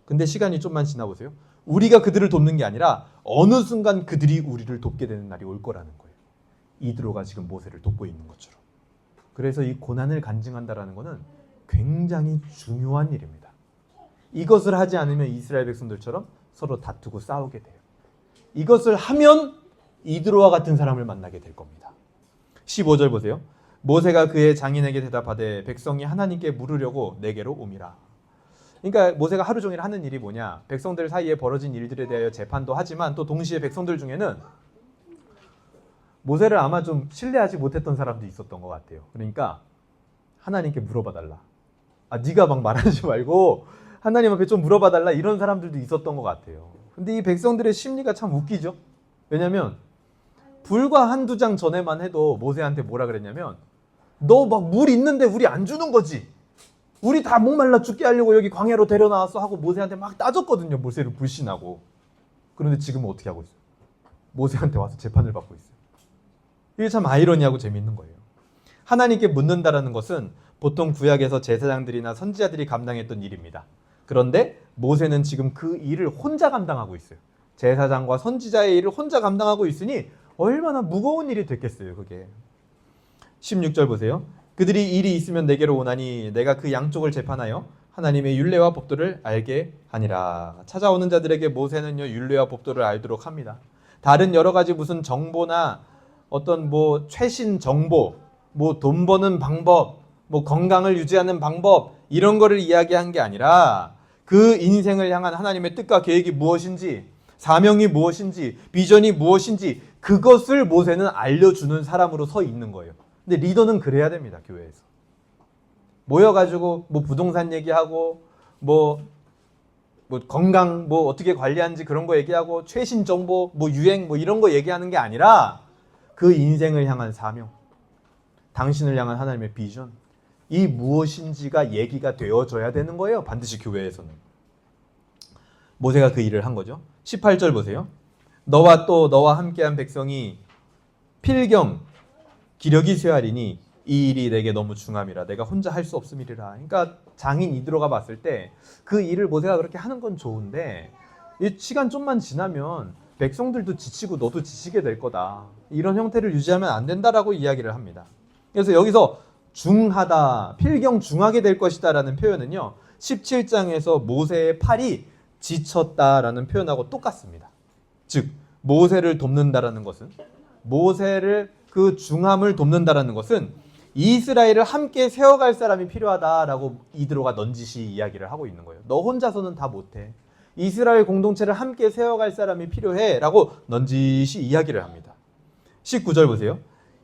근데 시간이 좀만 지나보세요. 우리가 그들을 돕는 게 아니라 어느 순간 그들이 우리를 돕게 되는 날이 올 거라는 거예요. 이드로가 지금 모세를 돕고 있는 것처럼. 그래서 이 고난을 간증한다라는 것은 굉장히 중요한 일입니다. 이것을 하지 않으면 이스라엘 백성들처럼 서로 다투고 싸우게 돼요. 이것을 하면 이드로와 같은 사람을 만나게 될 겁니다. 15절 보세요. 모세가 그의 장인에게 대답하되 백성이 하나님께 물으려고 내게로 오미라. 그러니까 모세가 하루 종일 하는 일이 뭐냐? 백성들 사이에 벌어진 일들에 대하여 재판도 하지만 또 동시에 백성들 중에는 모세를 아마 좀 신뢰하지 못했던 사람도 있었던 것 같아요. 그러니까 하나님께 물어봐달라. 네가 막 말하지 말고 하나님 앞에 좀 물어봐달라 이런 사람들도 있었던 것 같아요. 근데 이 백성들의 심리가 참 웃기죠. 왜냐하면 불과 한두 장 전에만 해도 모세한테 뭐라 그랬냐면 너 막 물 있는데 우리 안 주는 거지. 우리 다 목말라 죽게 하려고 여기 광야로 데려나왔어 하고 모세한테 막 따졌거든요. 모세를 불신하고. 그런데 지금은 어떻게 하고 있어요? 모세한테 와서 재판을 받고 있어요. 이게 참 아이러니하고 재미있는 거예요. 하나님께 묻는다라는 것은 보통 구약에서 제사장들이나 선지자들이 감당했던 일입니다. 그런데 모세는 지금 그 일을 혼자 감당하고 있어요. 제사장과 선지자의 일을 혼자 감당하고 있으니 얼마나 무거운 일이 됐겠어요, 그게. 16절 보세요. 그들이 일이 있으면 내게로 오나니 내가 그 양쪽을 재판하여 하나님의 율례와 법도를 알게 하니라. 찾아오는 자들에게 모세는요 율례와 법도를 알도록 합니다. 다른 여러 가지 무슨 정보나 어떤 뭐 최신 정보, 뭐 돈 버는 방법, 뭐 건강을 유지하는 방법 이런 거를 이야기한 게 아니라 그 인생을 향한 하나님의 뜻과 계획이 무엇인지, 사명이 무엇인지, 비전이 무엇인지 그것을 모세는 알려주는 사람으로 서 있는 거예요. 근데 리더는 그래야 됩니다, 교회에서. 모여가지고 뭐 부동산 얘기하고 뭐 건강 뭐 어떻게 관리하는지 그런 거 얘기하고 최신 정보 뭐 유행 뭐 이런 거 얘기하는 게 아니라 그 인생을 향한 사명, 당신을 향한 하나님의 비전, 이 무엇인지가 얘기가 되어져야 되는 거예요. 반드시 교회에서는. 모세가 그 일을 한 거죠. 18절 보세요. 너와 또 너와 함께한 백성이 필경 기력이 쇠하리니 이 일이 내게 너무 중함이라 내가 혼자 할 수 없음이리라. 그러니까 장인 이드로가 봤을 때 그 일을 모세가 그렇게 하는 건 좋은데 이 시간 좀만 지나면 백성들도 지치고 너도 지치게 될 거다. 이런 형태를 유지하면 안 된다라고 이야기를 합니다. 그래서 여기서 중하다, 필경 중하게 될 것이다 라는 표현은요. 17장에서 모세의 팔이 지쳤다라는 표현하고 똑같습니다. 즉 모세를 돕는다라는 것은 모세를 그 중함을 돕는다라는 것은 이스라엘을 함께 세워갈 사람이 필요하다라고 이드로가 넌지시 이야기를 하고 있는 거예요. 너 혼자서는 다 못해. 이스라엘 공동체를 함께 세워갈 사람이 필요해 라고 넌지시 이야기를 합니다. 19절 보세요.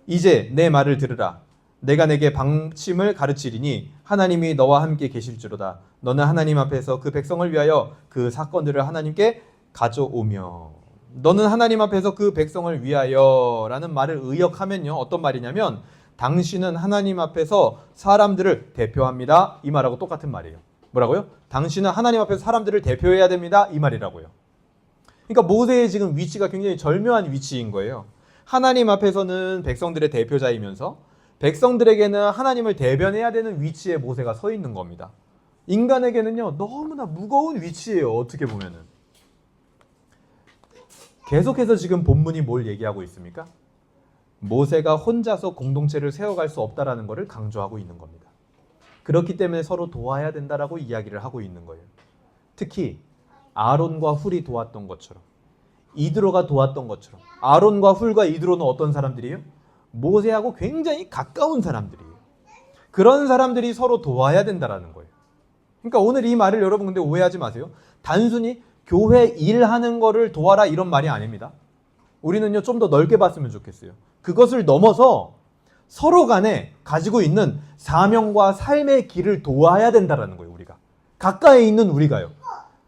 이제 내 말을 들으라. 내가 내게 방침을 가르치리니 하나님이 너와 함께 계실지로다. 너는 하나님 앞에서 그 백성을 위하여 그 사건들을 하나님께 가져오며. 너는 하나님 앞에서 그 백성을 위하여 라는 말을 의역하면요. 어떤 말이냐면 당신은 하나님 앞에서 사람들을 대표합니다. 이 말하고 똑같은 말이에요. 뭐라고요? 당신은 하나님 앞에서 사람들을 대표해야 됩니다. 이 말이라고요. 그러니까 모세의 지금 위치가 굉장히 절묘한 위치인 거예요. 하나님 앞에서는 백성들의 대표자이면서 백성들에게는 하나님을 대변해야 되는 위치에 모세가 서 있는 겁니다. 인간에게는요. 너무나 무거운 위치예요. 어떻게 보면은. 계속해서 지금 본문이 뭘 얘기하고 있습니까? 모세가 혼자서 공동체를 세워갈 수 없다라는 것을 강조하고 있는 겁니다. 그렇기 때문에 서로 도와야 된다라고 이야기를 하고 있는 거예요. 특히 아론과 훌이 도왔던 것처럼 이드로가 도왔던 것처럼 아론과 훌과 이드로는 어떤 사람들이에요? 모세하고 굉장히 가까운 사람들이에요. 그런 사람들이 서로 도와야 된다라는 거예요. 그러니까 오늘 이 말을 여러분 근데 오해하지 마세요. 단순히 교회 일하는 거를 도와라 이런 말이 아닙니다. 우리는요 좀 더 넓게 봤으면 좋겠어요. 그것을 넘어서 서로 간에 가지고 있는 사명과 삶의 길을 도와야 된다라는 거예요. 우리가 가까이 있는 우리가요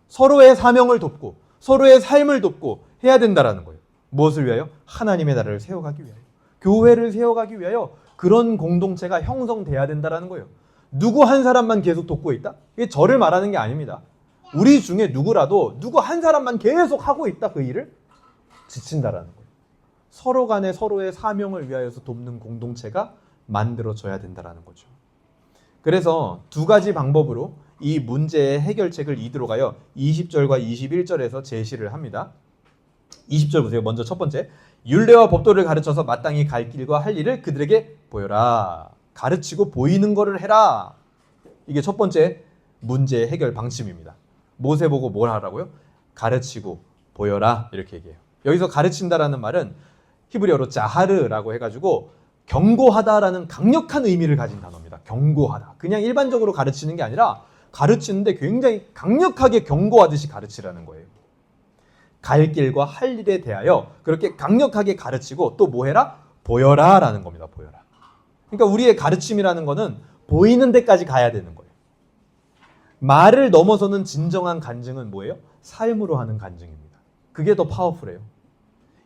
서로의 사명을 돕고 서로의 삶을 돕고 해야 된다라는 거예요. 무엇을 위하여? 하나님의 나라를 세워가기 위하여, 교회를 세워가기 위하여 그런 공동체가 형성돼야 된다라는 거예요. 누구 한 사람만 계속 돕고 있다? 이게 저를 말하는 게 아닙니다. 우리 중에 누구라도 누구 한 사람만 계속 하고 있다 그 일을 지친다라는 거예요. 서로 간에 서로의 사명을 위하여서 돕는 공동체가 만들어져야 된다라는 거죠. 그래서 두 가지 방법으로 이 문제의 해결책을 이드로가요 20절과 21절에서 제시를 합니다. 20절 보세요. 먼저 첫 번째, 율례와 법도를 가르쳐서 마땅히 갈 길과 할 일을 그들에게 보여라. 가르치고 보이는 거를 해라. 이게 첫 번째 문제의 해결 방침입니다. 모세 보고 뭘 하라고요? 가르치고 보여라 이렇게 얘기해요. 여기서 가르친다라는 말은 히브리어로 자하르라고 해가지고 경고하다라는 강력한 의미를 가진 단어입니다. 경고하다. 그냥 일반적으로 가르치는 게 아니라 가르치는데 굉장히 강력하게 경고하듯이 가르치라는 거예요. 갈 길과 할 일에 대하여 그렇게 강력하게 가르치고 또 뭐 해라? 보여라 라는 겁니다. 보여라. 그러니까 우리의 가르침이라는 거는 보이는 데까지 가야 되는 거예요. 말을 넘어서는 진정한 간증은 뭐예요? 삶으로 하는 간증입니다. 그게 더 파워풀해요.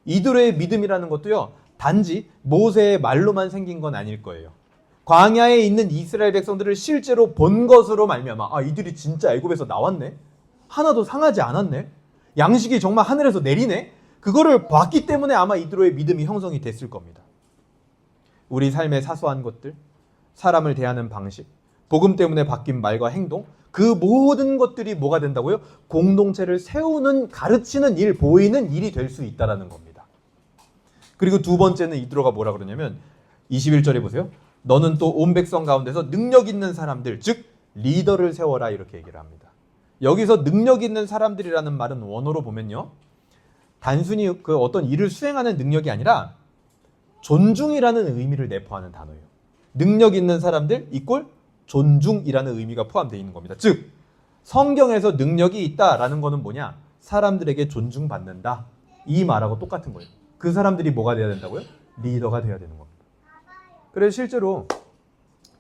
이드로의 믿음이라는 것도요. 단지 모세의 말로만 생긴 건 아닐 거예요. 광야에 있는 이스라엘 백성들을 실제로 본 것으로 말미암아 이들이 진짜 애굽에서 나왔네? 하나도 상하지 않았네? 양식이 정말 하늘에서 내리네? 그거를 봤기 때문에 아마 이드로의 믿음이 형성이 됐을 겁니다. 우리 삶의 사소한 것들, 사람을 대하는 방식, 복음 때문에 바뀐 말과 행동, 그 모든 것들이 뭐가 된다고요? 공동체를 세우는, 가르치는 일, 보이는 일이 될 수 있다는 겁니다. 그리고 두 번째는 이드로가 뭐라 그러냐면 21절에 보세요. 너는 또 온 백성 가운데서 능력 있는 사람들, 즉 리더를 세워라 이렇게 얘기를 합니다. 여기서 능력 있는 사람들이라는 말은 원어로 보면요. 단순히 그 어떤 일을 수행하는 능력이 아니라 존중이라는 의미를 내포하는 단어예요. 능력 있는 사람들 이꼴 존중이라는 의미가 포함되어 있는 겁니다. 즉 성경에서 능력이 있다라는 거는 뭐냐? 사람들에게 존중받는다. 이 말하고 똑같은 거예요. 그 사람들이 뭐가 돼야 된다고요? 리더가 돼야 되는 겁니다. 그래서 실제로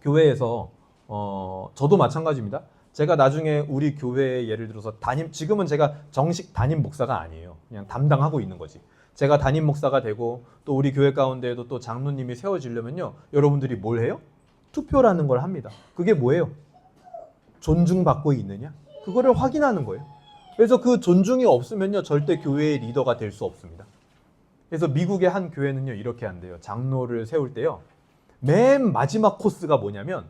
교회에서 저도 마찬가지입니다. 제가 나중에 우리 교회에 예를 들어서 지금은 제가 정식 담임 목사가 아니에요. 그냥 담당하고 있는 거지. 제가 담임 목사가 되고 또 우리 교회 가운데에도 또 장로님이 세워지려면요. 여러분들이 뭘 해요? 투표라는 걸 합니다. 그게 뭐예요? 존중받고 있느냐? 그거를 확인하는 거예요. 그래서 그 존중이 없으면요. 절대 교회의 리더가 될 수 없습니다. 그래서 미국의 한 교회는요. 이렇게 한대요. 장로를 세울 때요. 맨 마지막 코스가 뭐냐면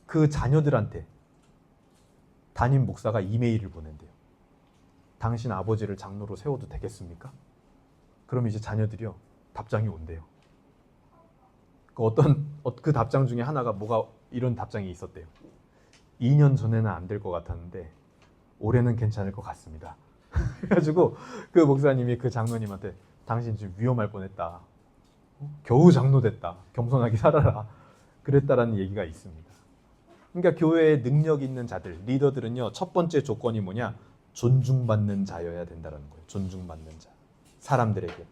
그 자녀들한테 담임 목사가 이메일을 보낸대요. 당신 아버지를 장로로 세워도 되겠습니까? 그럼 이제 자녀들이요. 답장이 온대요. 그 답장 중에 하나가 이런 답장이 있었대요. 2년 전에는 안 될 것 같았는데 올해는 괜찮을 것 같습니다. 그래가지고 그 목사님이 그 장로님한테 당신 지금 위험할 뻔했다. 겨우 장로 됐다. 겸손하게 살아라. 그랬다라는 얘기가 있습니다. 그러니까 교회에 능력 있는 자들, 리더들은요. 첫 번째 조건이 뭐냐? 존중받는 자여야 된다는 거예요. 존중받는 자. 사람들에게.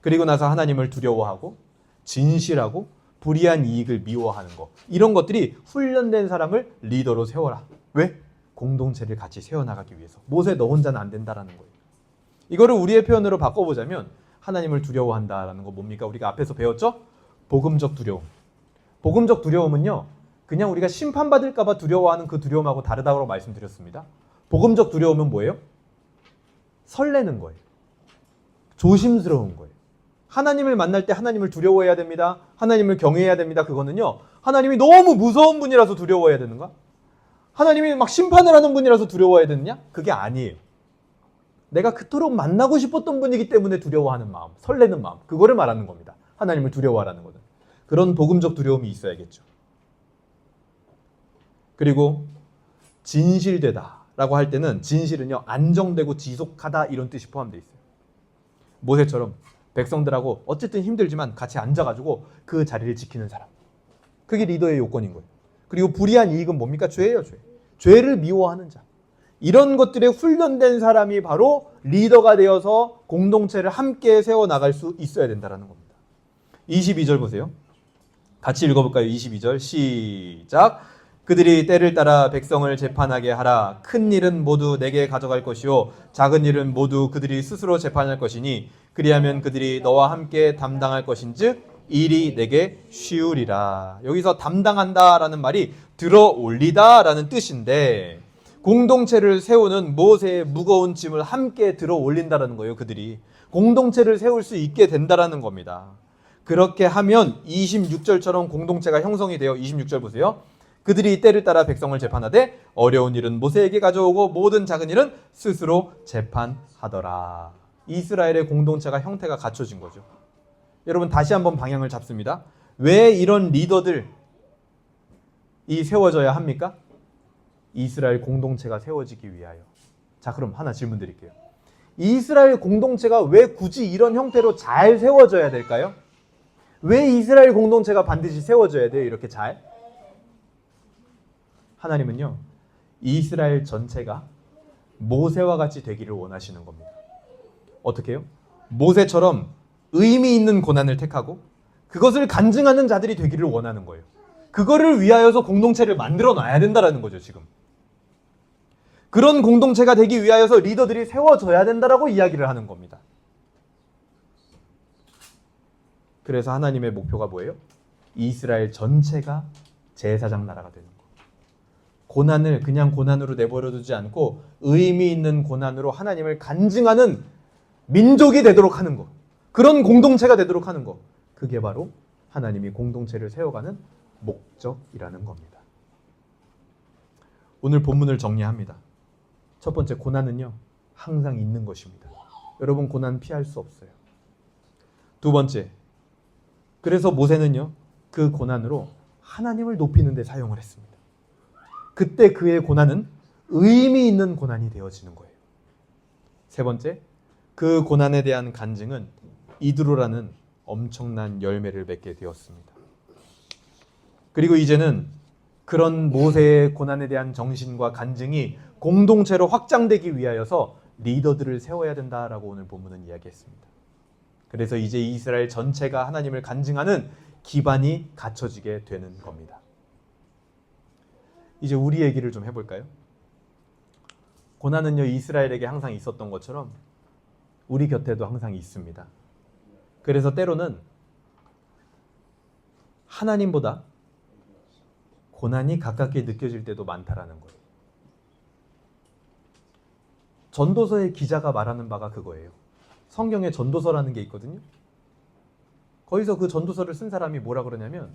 그리고 나서 하나님을 두려워하고 진실하고 불의한 이익을 미워하는 거. 이런 것들이 훈련된 사람을 리더로 세워라. 왜? 공동체를 같이 세워나가기 위해서. 모세 너 혼자는 안 된다라는 거예요. 이거를 우리의 표현으로 바꿔보자면 하나님을 두려워한다라는 거 뭡니까? 우리가 앞에서 배웠죠? 복음적 두려움. 복음적 두려움은요. 그냥 우리가 심판받을까 봐 두려워하는 그 두려움하고 다르다고 말씀드렸습니다. 복음적 두려움은 뭐예요? 설레는 거예요. 조심스러운 거예요. 하나님을 만날 때 하나님을 두려워해야 됩니다. 하나님을 경외해야 됩니다. 그거는요. 하나님이 너무 무서운 분이라서 두려워해야 되는가? 하나님이 막 심판을 하는 분이라서 두려워해야 되느냐? 그게 아니에요. 내가 그토록 만나고 싶었던 분이기 때문에 두려워하는 마음, 설레는 마음. 그거를 말하는 겁니다. 하나님을 두려워하라는 거는. 그런 복음적 두려움이 있어야겠죠. 그리고 진실되다라고 할 때는 진실은요. 안정되고 지속하다 이런 뜻이 포함되어 있어요. 모세처럼 백성들하고 어쨌든 힘들지만 같이 앉아가지고 그 자리를 지키는 사람. 그게 리더의 요건인 거예요. 그리고 불의한 이익은 뭡니까? 죄예요, 죄. 죄를 미워하는 자. 이런 것들에 훈련된 사람이 바로 리더가 되어서 공동체를 함께 세워나갈 수 있어야 된다는 겁니다. 22절 보세요. 같이 읽어볼까요? 22절 시작. 그들이 때를 따라 백성을 재판하게 하라. 큰 일은 모두 내게 가져갈 것이요 작은 일은 모두 그들이 스스로 재판할 것이니 그리하면 그들이 너와 함께 담당할 것인즉 일이 내게 쉬우리라. 여기서 담당한다라는 말이 들어 올리다라는 뜻인데 공동체를 세우는 모세의 무거운 짐을 함께 들어 올린다라는 거예요. 그들이 공동체를 세울 수 있게 된다라는 겁니다. 그렇게 하면 26절처럼 공동체가 형성이 돼요. 26절 보세요. 그들이 때를 따라 백성을 재판하되 어려운 일은 모세에게 가져오고 모든 작은 일은 스스로 재판하더라. 이스라엘의 공동체가 형태가 갖춰진 거죠. 여러분 다시 한번 방향을 잡습니다. 왜 이런 리더들이 세워져야 합니까? 이스라엘 공동체가 세워지기 위하여. 자, 그럼 하나 질문 드릴게요. 이스라엘 공동체가 왜 굳이 이런 형태로 잘 세워져야 될까요? 왜 이스라엘 공동체가 반드시 세워져야 돼요? 이렇게 잘? 하나님은요. 이스라엘 전체가 모세와 같이 되기를 원하시는 겁니다. 어떻게 해요? 모세처럼 의미 있는 고난을 택하고 그것을 간증하는 자들이 되기를 원하는 거예요. 그거를 위하여서 공동체를 만들어 놔야 된다는 거죠, 지금. 그런 공동체가 되기 위하여서 리더들이 세워져야 된다라고 이야기를 하는 겁니다. 그래서 하나님의 목표가 뭐예요? 이스라엘 전체가 제사장 나라가 되는 거. 고난을 그냥 고난으로 내버려 두지 않고 의미 있는 고난으로 하나님을 간증하는 민족이 되도록 하는 거. 그런 공동체가 되도록 하는 거. 그게 바로 하나님이 공동체를 세워가는 목적이라는 겁니다. 오늘 본문을 정리합니다. 첫 번째, 고난은요 항상 있는 것입니다. 여러분 고난 피할 수 없어요. 두 번째, 그래서 모세는요 그 고난으로 하나님을 높이는 데 사용을 했습니다. 그때 그의 고난은 의미 있는 고난이 되어지는 거예요. 세 번째, 그 고난에 대한 간증은 이드로라는 엄청난 열매를 맺게 되었습니다. 그리고 이제는 그런 모세의 고난에 대한 정신과 간증이 공동체로 확장되기 위하여서 리더들을 세워야 된다라고 오늘 본문은 이야기했습니다. 그래서 이제 이스라엘 전체가 하나님을 간증하는 기반이 갖춰지게 되는 겁니다. 이제 우리 얘기를 좀 해볼까요? 고난은요, 이스라엘에게 항상 있었던 것처럼 우리 곁에도 항상 있습니다. 그래서 때로는 하나님보다 고난이 가깝게 느껴질 때도 많다라는 거예요. 전도서의 기자가 말하는 바가 그거예요. 성경에 전도서라는 게 있거든요. 거기서 그 전도서를 쓴 사람이 뭐라 그러냐면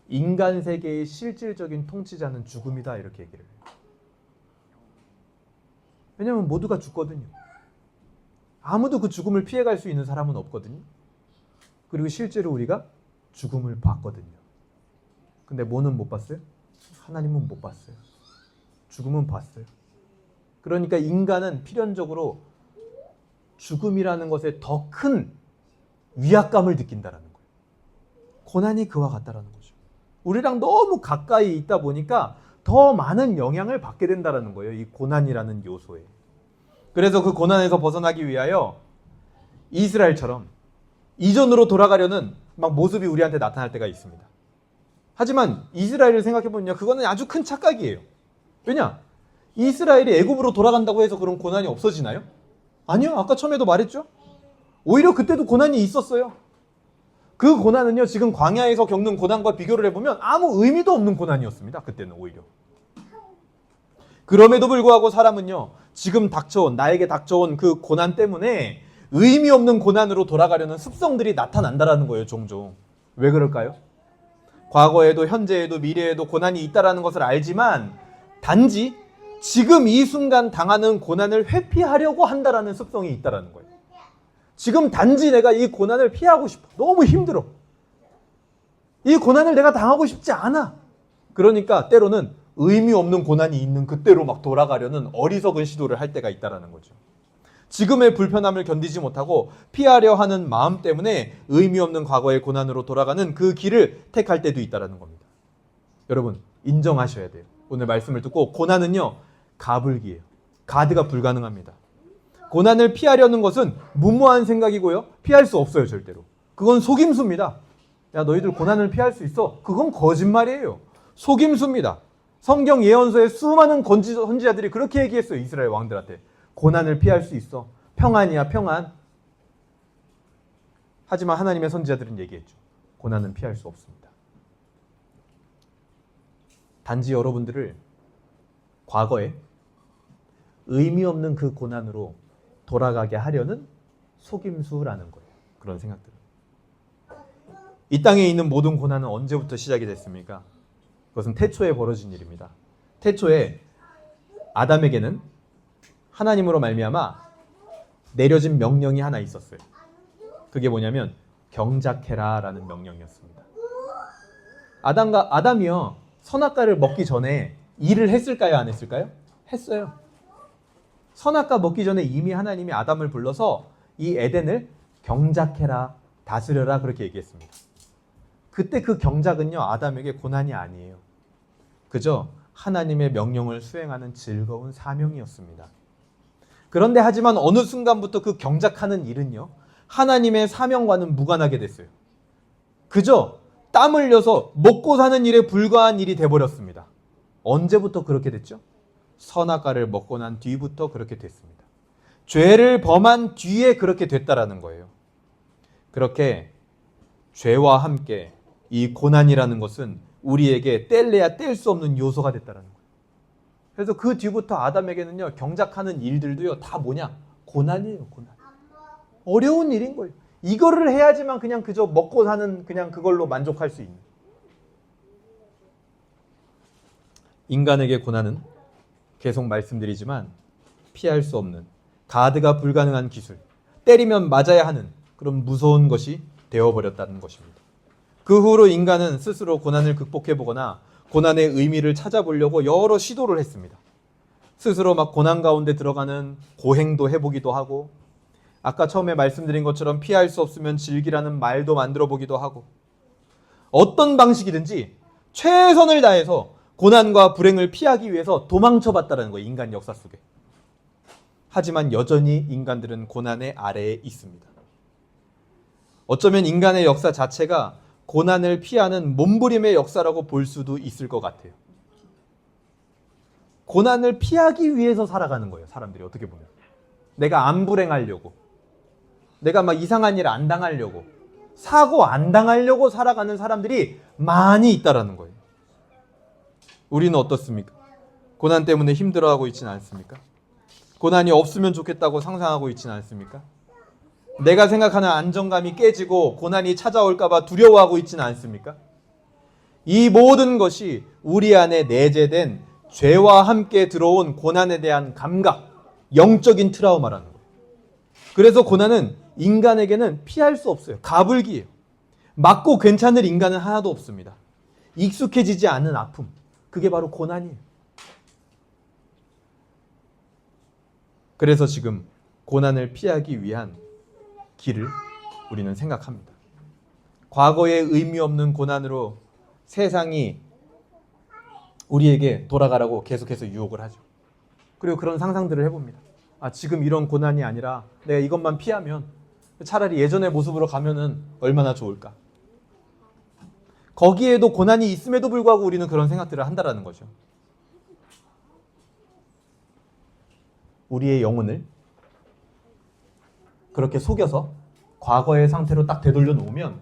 인간 세계의 실질적인 통치자는 죽음이다 이렇게 얘기를 해요. 왜냐하면 모두가 죽거든요. 아무도 그 죽음을 피해갈 수 있는 사람은 없거든요. 그리고 실제로 우리가 죽음을 봤거든요. 근데 뭐는 못 봤어요? 하나님은 못 봤어요. 죽음은 봤어요. 그러니까 인간은 필연적으로 죽음이라는 것에 더 큰 위압감을 느낀다라는 거예요. 고난이 그와 같다라는 거죠. 우리랑 너무 가까이 있다 보니까 더 많은 영향을 받게 된다라는 거예요. 이 고난이라는 요소에. 그래서 그 고난에서 벗어나기 위하여 이스라엘처럼 이전으로 돌아가려는 막 모습이 우리한테 나타날 때가 있습니다. 하지만 이스라엘을 생각해보면요, 그거는 아주 큰 착각이에요. 왜냐? 이스라엘이 애굽으로 돌아간다고 해서 그런 고난이 없어지나요? 아니요. 아까 처음에도 말했죠. 오히려 그때도 고난이 있었어요. 그 고난은요, 지금 광야에서 겪는 고난과 비교를 해보면 아무 의미도 없는 고난이었습니다. 그때는 오히려. 그럼에도 불구하고 사람은요, 지금 나에게 닥쳐온 그 고난 때문에 의미 없는 고난으로 돌아가려는 습성들이 나타난다라는 거예요, 종종. 왜 그럴까요? 과거에도 현재에도 미래에도 고난이 있다라는 것을 알지만 단지 지금 이 순간 당하는 고난을 회피하려고 한다라는 습성이 있다라는 거예요. 지금 단지 내가 이 고난을 피하고 싶어. 너무 힘들어. 이 고난을 내가 당하고 싶지 않아. 그러니까 때로는 의미 없는 고난이 있는 그때로 막 돌아가려는 어리석은 시도를 할 때가 있다라는 거죠. 지금의 불편함을 견디지 못하고 피하려 하는 마음 때문에 의미 없는 과거의 고난으로 돌아가는 그 길을 택할 때도 있다라는 겁니다. 여러분, 인정하셔야 돼요. 오늘 말씀을 듣고 고난은요, 가불기예요. 가드가 불가능합니다. 고난을 피하려는 것은 무모한 생각이고요. 피할 수 없어요, 절대로. 그건 속임수입니다. 야, 너희들 고난을 피할 수 있어? 그건 거짓말이에요. 속임수입니다. 성경 예언서에 수많은 선지자들이 그렇게 얘기했어요. 이스라엘 왕들한테. 고난을 피할 수 있어. 평안이야, 평안. 하지만 하나님의 선지자들은 얘기했죠. 고난은 피할 수 없습니다. 단지 여러분들을 과거에 의미 없는 그 고난으로 돌아가게 하려는 속임수라는 거예요. 그런 생각들은. 이 땅에 있는 모든 고난은 언제부터 시작이 됐습니까? 그것은 태초에 벌어진 일입니다. 태초에 아담에게는 하나님으로 말미암아 내려진 명령이 하나 있었어요. 그게 뭐냐면 경작해라라는 명령이었습니다. 아담이요, 선악과를 먹기 전에 일을 했을까요? 안 했을까요? 했어요. 선악과 먹기 전에 이미 하나님이 아담을 불러서 이 에덴을 경작해라, 다스려라 그렇게 얘기했습니다. 그때 그 경작은요, 아담에게 고난이 아니에요. 그저 하나님의 명령을 수행하는 즐거운 사명이었습니다. 그런데 하지만 어느 순간부터 그 경작하는 일은요, 하나님의 사명과는 무관하게 됐어요. 그저 땀 흘려서 먹고 사는 일에 불과한 일이 돼버렸습니다. 언제부터 그렇게 됐죠? 선악과를 먹고 난 뒤부터 그렇게 됐습니다. 죄를 범한 뒤에 그렇게 됐다라는 거예요. 그렇게 죄와 함께 이 고난이라는 것은 우리에게 뗄래야 뗄 수 없는 요소가 됐다라는 거예요. 그래서 그 뒤부터 아담에게는요, 경작하는 일들도요, 다 뭐냐? 고난이에요, 고난. 어려운 일인 거예요. 이거를 해야지만 그냥 그저 먹고 사는 그냥 그걸로 만족할 수 있는. 인간에게 고난은 계속 말씀드리지만 피할 수 없는, 가드가 불가능한 기술, 때리면 맞아야 하는 그런 무서운 것이 되어버렸다는 것입니다. 그 후로 인간은 스스로 고난을 극복해보거나 고난의 의미를 찾아보려고 여러 시도를 했습니다. 스스로 막 고난 가운데 들어가는 고행도 해보기도 하고, 아까 처음에 말씀드린 것처럼 피할 수 없으면 즐기라는 말도 만들어 보기도 하고, 어떤 방식이든지 최선을 다해서 고난과 불행을 피하기 위해서 도망쳐봤다는 거예요, 인간 역사 속에. 하지만 여전히 인간들은 고난의 아래에 있습니다. 어쩌면 인간의 역사 자체가 고난을 피하는 몸부림의 역사라고 볼 수도 있을 것 같아요. 고난을 피하기 위해서 살아가는 거예요. 사람들이 어떻게 보면. 내가 안 불행하려고. 내가 막 이상한 일 안 당하려고. 사고 안 당하려고 살아가는 사람들이 많이 있다라는 거예요. 우리는 어떻습니까? 고난 때문에 힘들어하고 있지는 않습니까? 고난이 없으면 좋겠다고 상상하고 있지는 않습니까? 내가 생각하는 안정감이 깨지고 고난이 찾아올까 봐 두려워하고 있지는 않습니까? 이 모든 것이 우리 안에 내재된 죄와 함께 들어온 고난에 대한 감각, 영적인 트라우마라는 거예요. 그래서 고난은 인간에게는 피할 수 없어요. 가불기예요. 맞고 괜찮을 인간은 하나도 없습니다. 익숙해지지 않은 아픔, 그게 바로 고난이에요. 그래서 지금 고난을 피하기 위한 길을 우리는 생각합니다. 과거의 의미 없는 고난으로 세상이 우리에게 돌아가라고 계속해서 유혹을 하죠. 그리고 그런 상상들을 해봅니다. 지금 이런 고난이 아니라 내가 이것만 피하면 차라리 예전의 모습으로 가면은 얼마나 좋을까. 거기에도 고난이 있음에도 불구하고 우리는 그런 생각들을 한다라는 거죠. 우리의 영혼을 그렇게 속여서 과거의 상태로 딱 되돌려 놓으면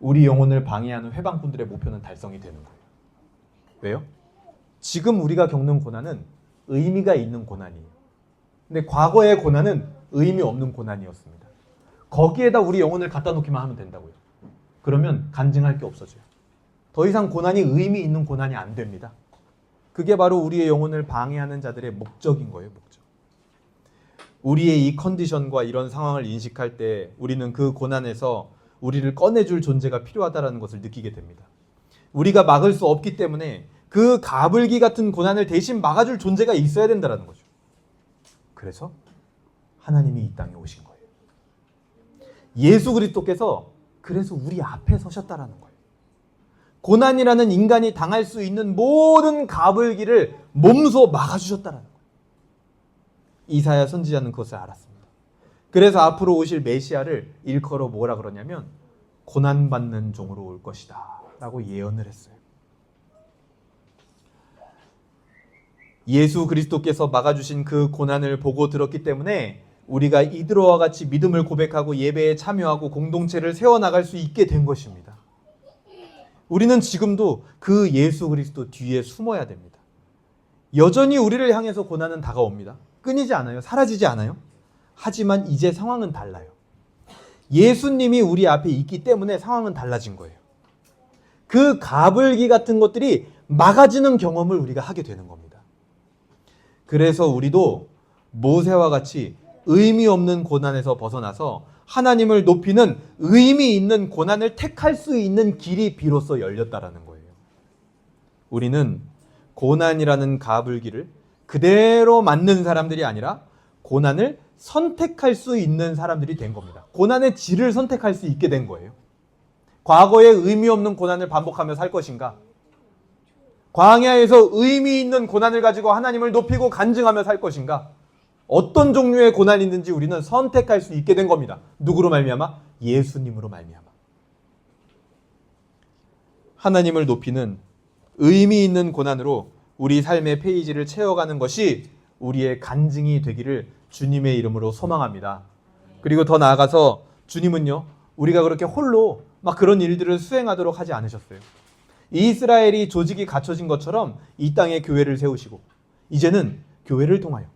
우리 영혼을 방해하는 회방꾼들의 목표는 달성이 되는 거예요. 왜요? 지금 우리가 겪는 고난은 의미가 있는 고난이에요. 근데 과거의 고난은 의미 없는 고난이었습니다. 거기에다 우리 영혼을 갖다 놓기만 하면 된다고요. 그러면 간증할 게 없어져요. 더 이상 고난이 의미 있는 고난이 안 됩니다. 그게 바로 우리의 영혼을 방해하는 자들의 목적인 거예요. 목적. 우리의 이 컨디션과 이런 상황을 인식할 때 우리는 그 고난에서 우리를 꺼내줄 존재가 필요하다는 것을 느끼게 됩니다. 우리가 막을 수 없기 때문에 그 가불기 같은 고난을 대신 막아줄 존재가 있어야 된다는 거죠. 그래서 하나님이 이 땅에 오신 거예요. 예수 그리스도께서 그래서 우리 앞에 서셨다라는 거예요. 고난이라는 인간이 당할 수 있는 모든 가불기를 몸소 막아주셨다라는 거예요. 이사야 선지자는 그것을 알았습니다. 그래서 앞으로 오실 메시아를 일컬어 뭐라 그러냐면 고난받는 종으로 올 것이다 라고 예언을 했어요. 예수 그리스도께서 막아주신 그 고난을 보고 들었기 때문에 우리가 이드로와 같이 믿음을 고백하고 예배에 참여하고 공동체를 세워나갈 수 있게 된 것입니다. 우리는 지금도 그 예수 그리스도 뒤에 숨어야 됩니다. 여전히 우리를 향해서 고난은 다가옵니다. 끊이지 않아요. 사라지지 않아요. 하지만 이제 상황은 달라요. 예수님이 우리 앞에 있기 때문에 상황은 달라진 거예요. 그 가불기 같은 것들이 막아지는 경험을 우리가 하게 되는 겁니다. 그래서 우리도 모세와 같이 의미 없는 고난에서 벗어나서 하나님을 높이는 의미 있는 고난을 택할 수 있는 길이 비로소 열렸다라는 거예요. 우리는 고난이라는 가불기를 그대로 맞는 사람들이 아니라 고난을 선택할 수 있는 사람들이 된 겁니다. 고난의 질을 선택할 수 있게 된 거예요. 과거에 의미 없는 고난을 반복하며 살 것인가? 광야에서 의미 있는 고난을 가지고 하나님을 높이고 간증하며 살 것인가? 어떤 종류의 고난이 있는지 우리는 선택할 수 있게 된 겁니다. 누구로 말미암아? 예수님으로 말미암아. 하나님을 높이는 의미 있는 고난으로 우리 삶의 페이지를 채워가는 것이 우리의 간증이 되기를 주님의 이름으로 소망합니다. 그리고 더 나아가서 주님은요, 우리가 그렇게 홀로 막 그런 일들을 수행하도록 하지 않으셨어요. 이스라엘이 조직이 갖춰진 것처럼 이 땅에 교회를 세우시고 이제는 교회를 통하여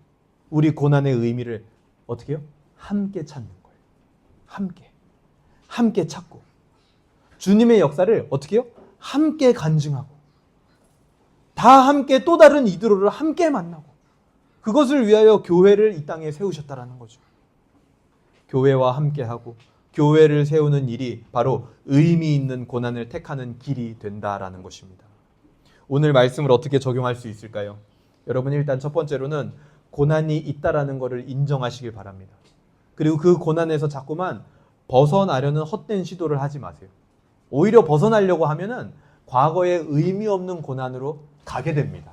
우리 고난의 의미를 어떻게 해요? 함께 찾는 거예요. 함께 찾고 주님의 역사를 어떻게 해요? 함께 간증하고 다 함께 또 다른 이드로를 함께 만나고 그것을 위하여 교회를 이 땅에 세우셨다라는 거죠. 교회와 함께하고 교회를 세우는 일이 바로 의미 있는 고난을 택하는 길이 된다라는 것입니다. 오늘 말씀을 어떻게 적용할 수 있을까요? 여러분 일단 첫 번째로는 고난이 있다라는 것을 인정하시길 바랍니다. 그리고 그 고난에서 자꾸만 벗어나려는 헛된 시도를 하지 마세요. 오히려 벗어나려고 하면은 과거의 의미 없는 고난으로 가게 됩니다.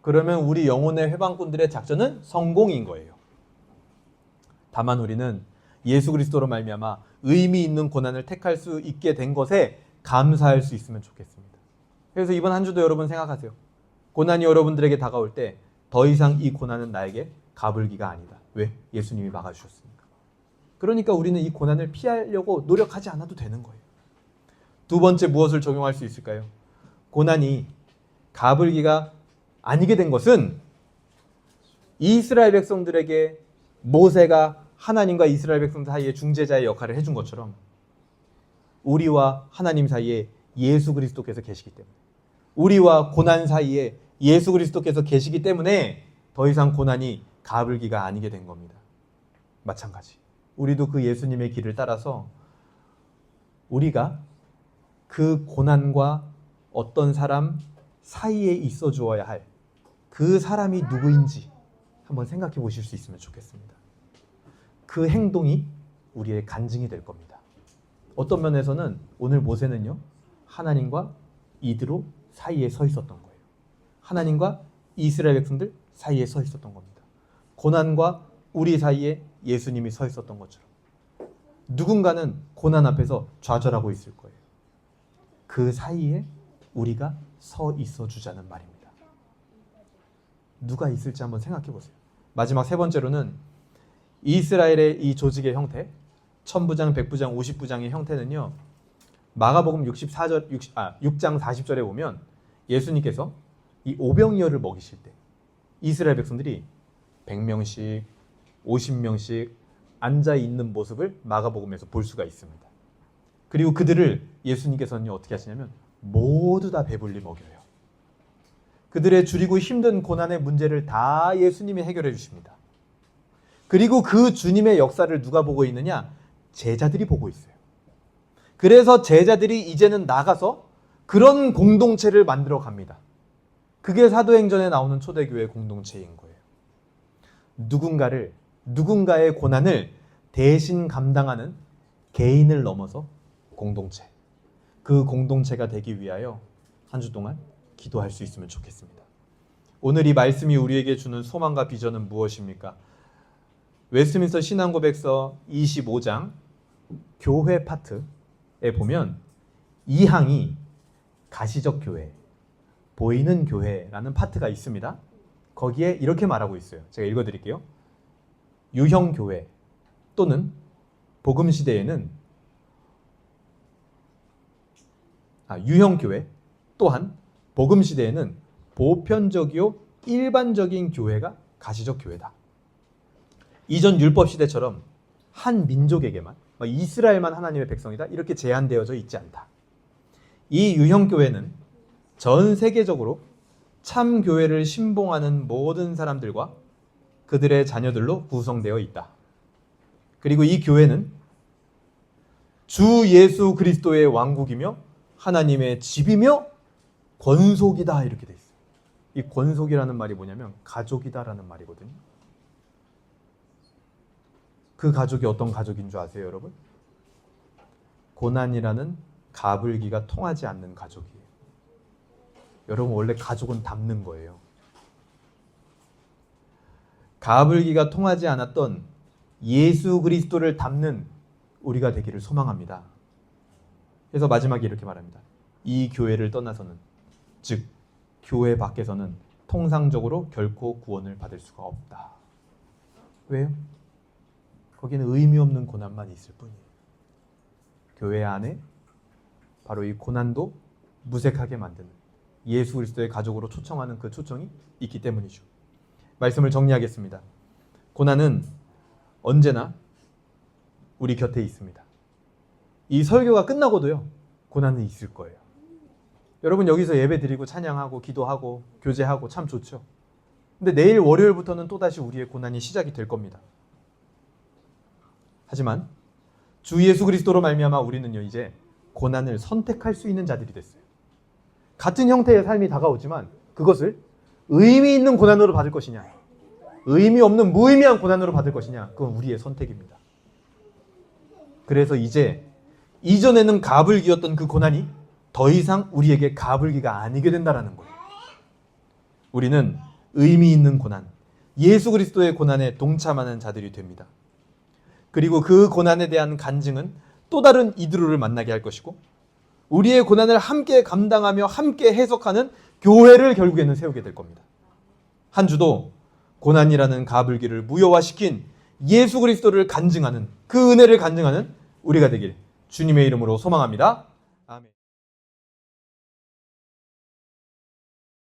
그러면 우리 영혼의 회방꾼들의 작전은 성공인 거예요. 다만 우리는 예수 그리스도로 말미암아 의미 있는 고난을 택할 수 있게 된 것에 감사할 수 있으면 좋겠습니다. 그래서 이번 한 주도 여러분 생각하세요. 고난이 여러분들에게 다가올 때 더 이상 이 고난은 나에게 가불기가 아니다. 왜? 예수님이 막아주셨으니까. 그러니까 우리는 이 고난을 피하려고 노력하지 않아도 되는 거예요. 두 번째 무엇을 적용할 수 있을까요? 고난이 가불기가 아니게 된 것은 이스라엘 백성들에게 모세가 하나님과 이스라엘 백성 사이에 중재자의 역할을 해준 것처럼 우리와 하나님 사이에 예수 그리스도께서 계시기 때문에, 우리와 고난 사이에 예수 그리스도께서 계시기 때문에 더 이상 고난이 가불기가 아니게 된 겁니다. 마찬가지. 우리도 그 예수님의 길을 따라서 우리가 그 고난과 어떤 사람 사이에 있어 주어야 할 그 사람이 누구인지 한번 생각해 보실 수 있으면 좋겠습니다. 그 행동이 우리의 간증이 될 겁니다. 어떤 면에서는 오늘 모세는요, 하나님과 이드로 사이에 서 있었던 거예요. 하나님과 이스라엘 백성들 사이에 서 있었던 겁니다. 고난과 우리 사이에 예수님이 서 있었던 것처럼 누군가는 고난 앞에서 좌절하고 있을 거예요. 그 사이에 우리가 서 있어 주자는 말입니다. 누가 있을지 한번 생각해 보세요. 마지막 세 번째로는 이스라엘의 이 조직의 형태, 천부장, 백부장, 50부장의 형태는요, 마가복음 6장 40절에 보면 예수님께서 이 오병이어를 먹이실 때 이스라엘 백성들이 100명씩 50명씩 앉아있는 모습을 마가복음에서 볼 수가 있습니다. 그리고 그들을 예수님께서는 어떻게 하시냐면 모두 다 배불리 먹여요. 그들의 줄이고 힘든 고난의 문제를 다 예수님이 해결해 주십니다. 그리고 그 주님의 역사를 누가 보고 있느냐? 제자들이 보고 있어요. 그래서 제자들이 이제는 나가서 그런 공동체를 만들어 갑니다. 그게 사도행전에 나오는 초대교회 공동체인 거예요. 누군가의 고난을 대신 감당하는 개인을 넘어서 공동체. 그 공동체가 되기 위하여 한 주 동안 기도할 수 있으면 좋겠습니다. 오늘 이 말씀이 우리에게 주는 소망과 비전은 무엇입니까? 웨스트민스터 신앙고백서 25장 교회 파트에 보면 2항이 가시적 교회, 보이는 교회라는 파트가 있습니다. 거기에 이렇게 말하고 있어요. 제가 읽어드릴게요. 유형교회 또는 복음시대에는 유형교회 또한 복음시대에는 보편적이요 일반적인 교회가 가시적 교회다. 이전 율법시대처럼 한 민족에게만, 이스라엘만 하나님의 백성이다 이렇게 제한되어져 있지 않다. 이 유형교회는 전 세계적으로 참 교회를 신봉하는 모든 사람들과 그들의 자녀들로 구성되어 있다. 그리고 이 교회는 주 예수 그리스도의 왕국이며 하나님의 집이며 권속이다 이렇게 돼 있어요. 이 권속이라는 말이 뭐냐면 가족이다라는 말이거든요. 그 가족이 어떤 가족인 줄 아세요, 여러분? 고난이라는 가불기가 통하지 않는 가족이에요. 여러분, 원래 가족은 닮는 거예요. 가불기가 통하지 않았던 예수 그리스도를 닮는 우리가 되기를 소망합니다. 그래서 마지막에 이렇게 말합니다. 이 교회를 떠나서는, 즉 교회 밖에서는 통상적으로 결코 구원을 받을 수가 없다. 왜요? 거기는 의미 없는 고난만 있을 뿐이에요. 교회 안에 바로 이 고난도 무색하게 만드는 예수 그리스도의 가족으로 초청하는 그 초청이 있기 때문이죠. 말씀을 정리하겠습니다. 고난은 언제나 우리 곁에 있습니다. 이 설교가 끝나고도요, 고난은 있을 거예요. 여러분, 여기서 예배 드리고 찬양하고 기도하고 교제하고 참 좋죠. 근데 내일 월요일부터는 또다시 우리의 고난이 시작이 될 겁니다. 하지만 주 예수 그리스도로 말미암아 우리는요, 이제 고난을 선택할 수 있는 자들이 됐어요. 같은 형태의 삶이 다가오지만 그것을 의미 있는 고난으로 받을 것이냐, 의미 없는 무의미한 고난으로 받을 것이냐, 그건 우리의 선택입니다. 그래서 이제 이전에는 가불기였던 그 고난이 더 이상 우리에게 가불기가 아니게 된다는 거예요. 우리는 의미 있는 고난, 예수 그리스도의 고난에 동참하는 자들이 됩니다. 그리고 그 고난에 대한 간증은 또 다른 이드로를 만나게 할 것이고, 우리의 고난을 함께 감당하며 함께 해석하는 교회를 결국에는 세우게 될 겁니다. 한 주도 고난이라는 가불기를 무효화시킨 예수 그리스도를 간증하는, 그 은혜를 간증하는 우리가 되길 주님의 이름으로 소망합니다. 아멘.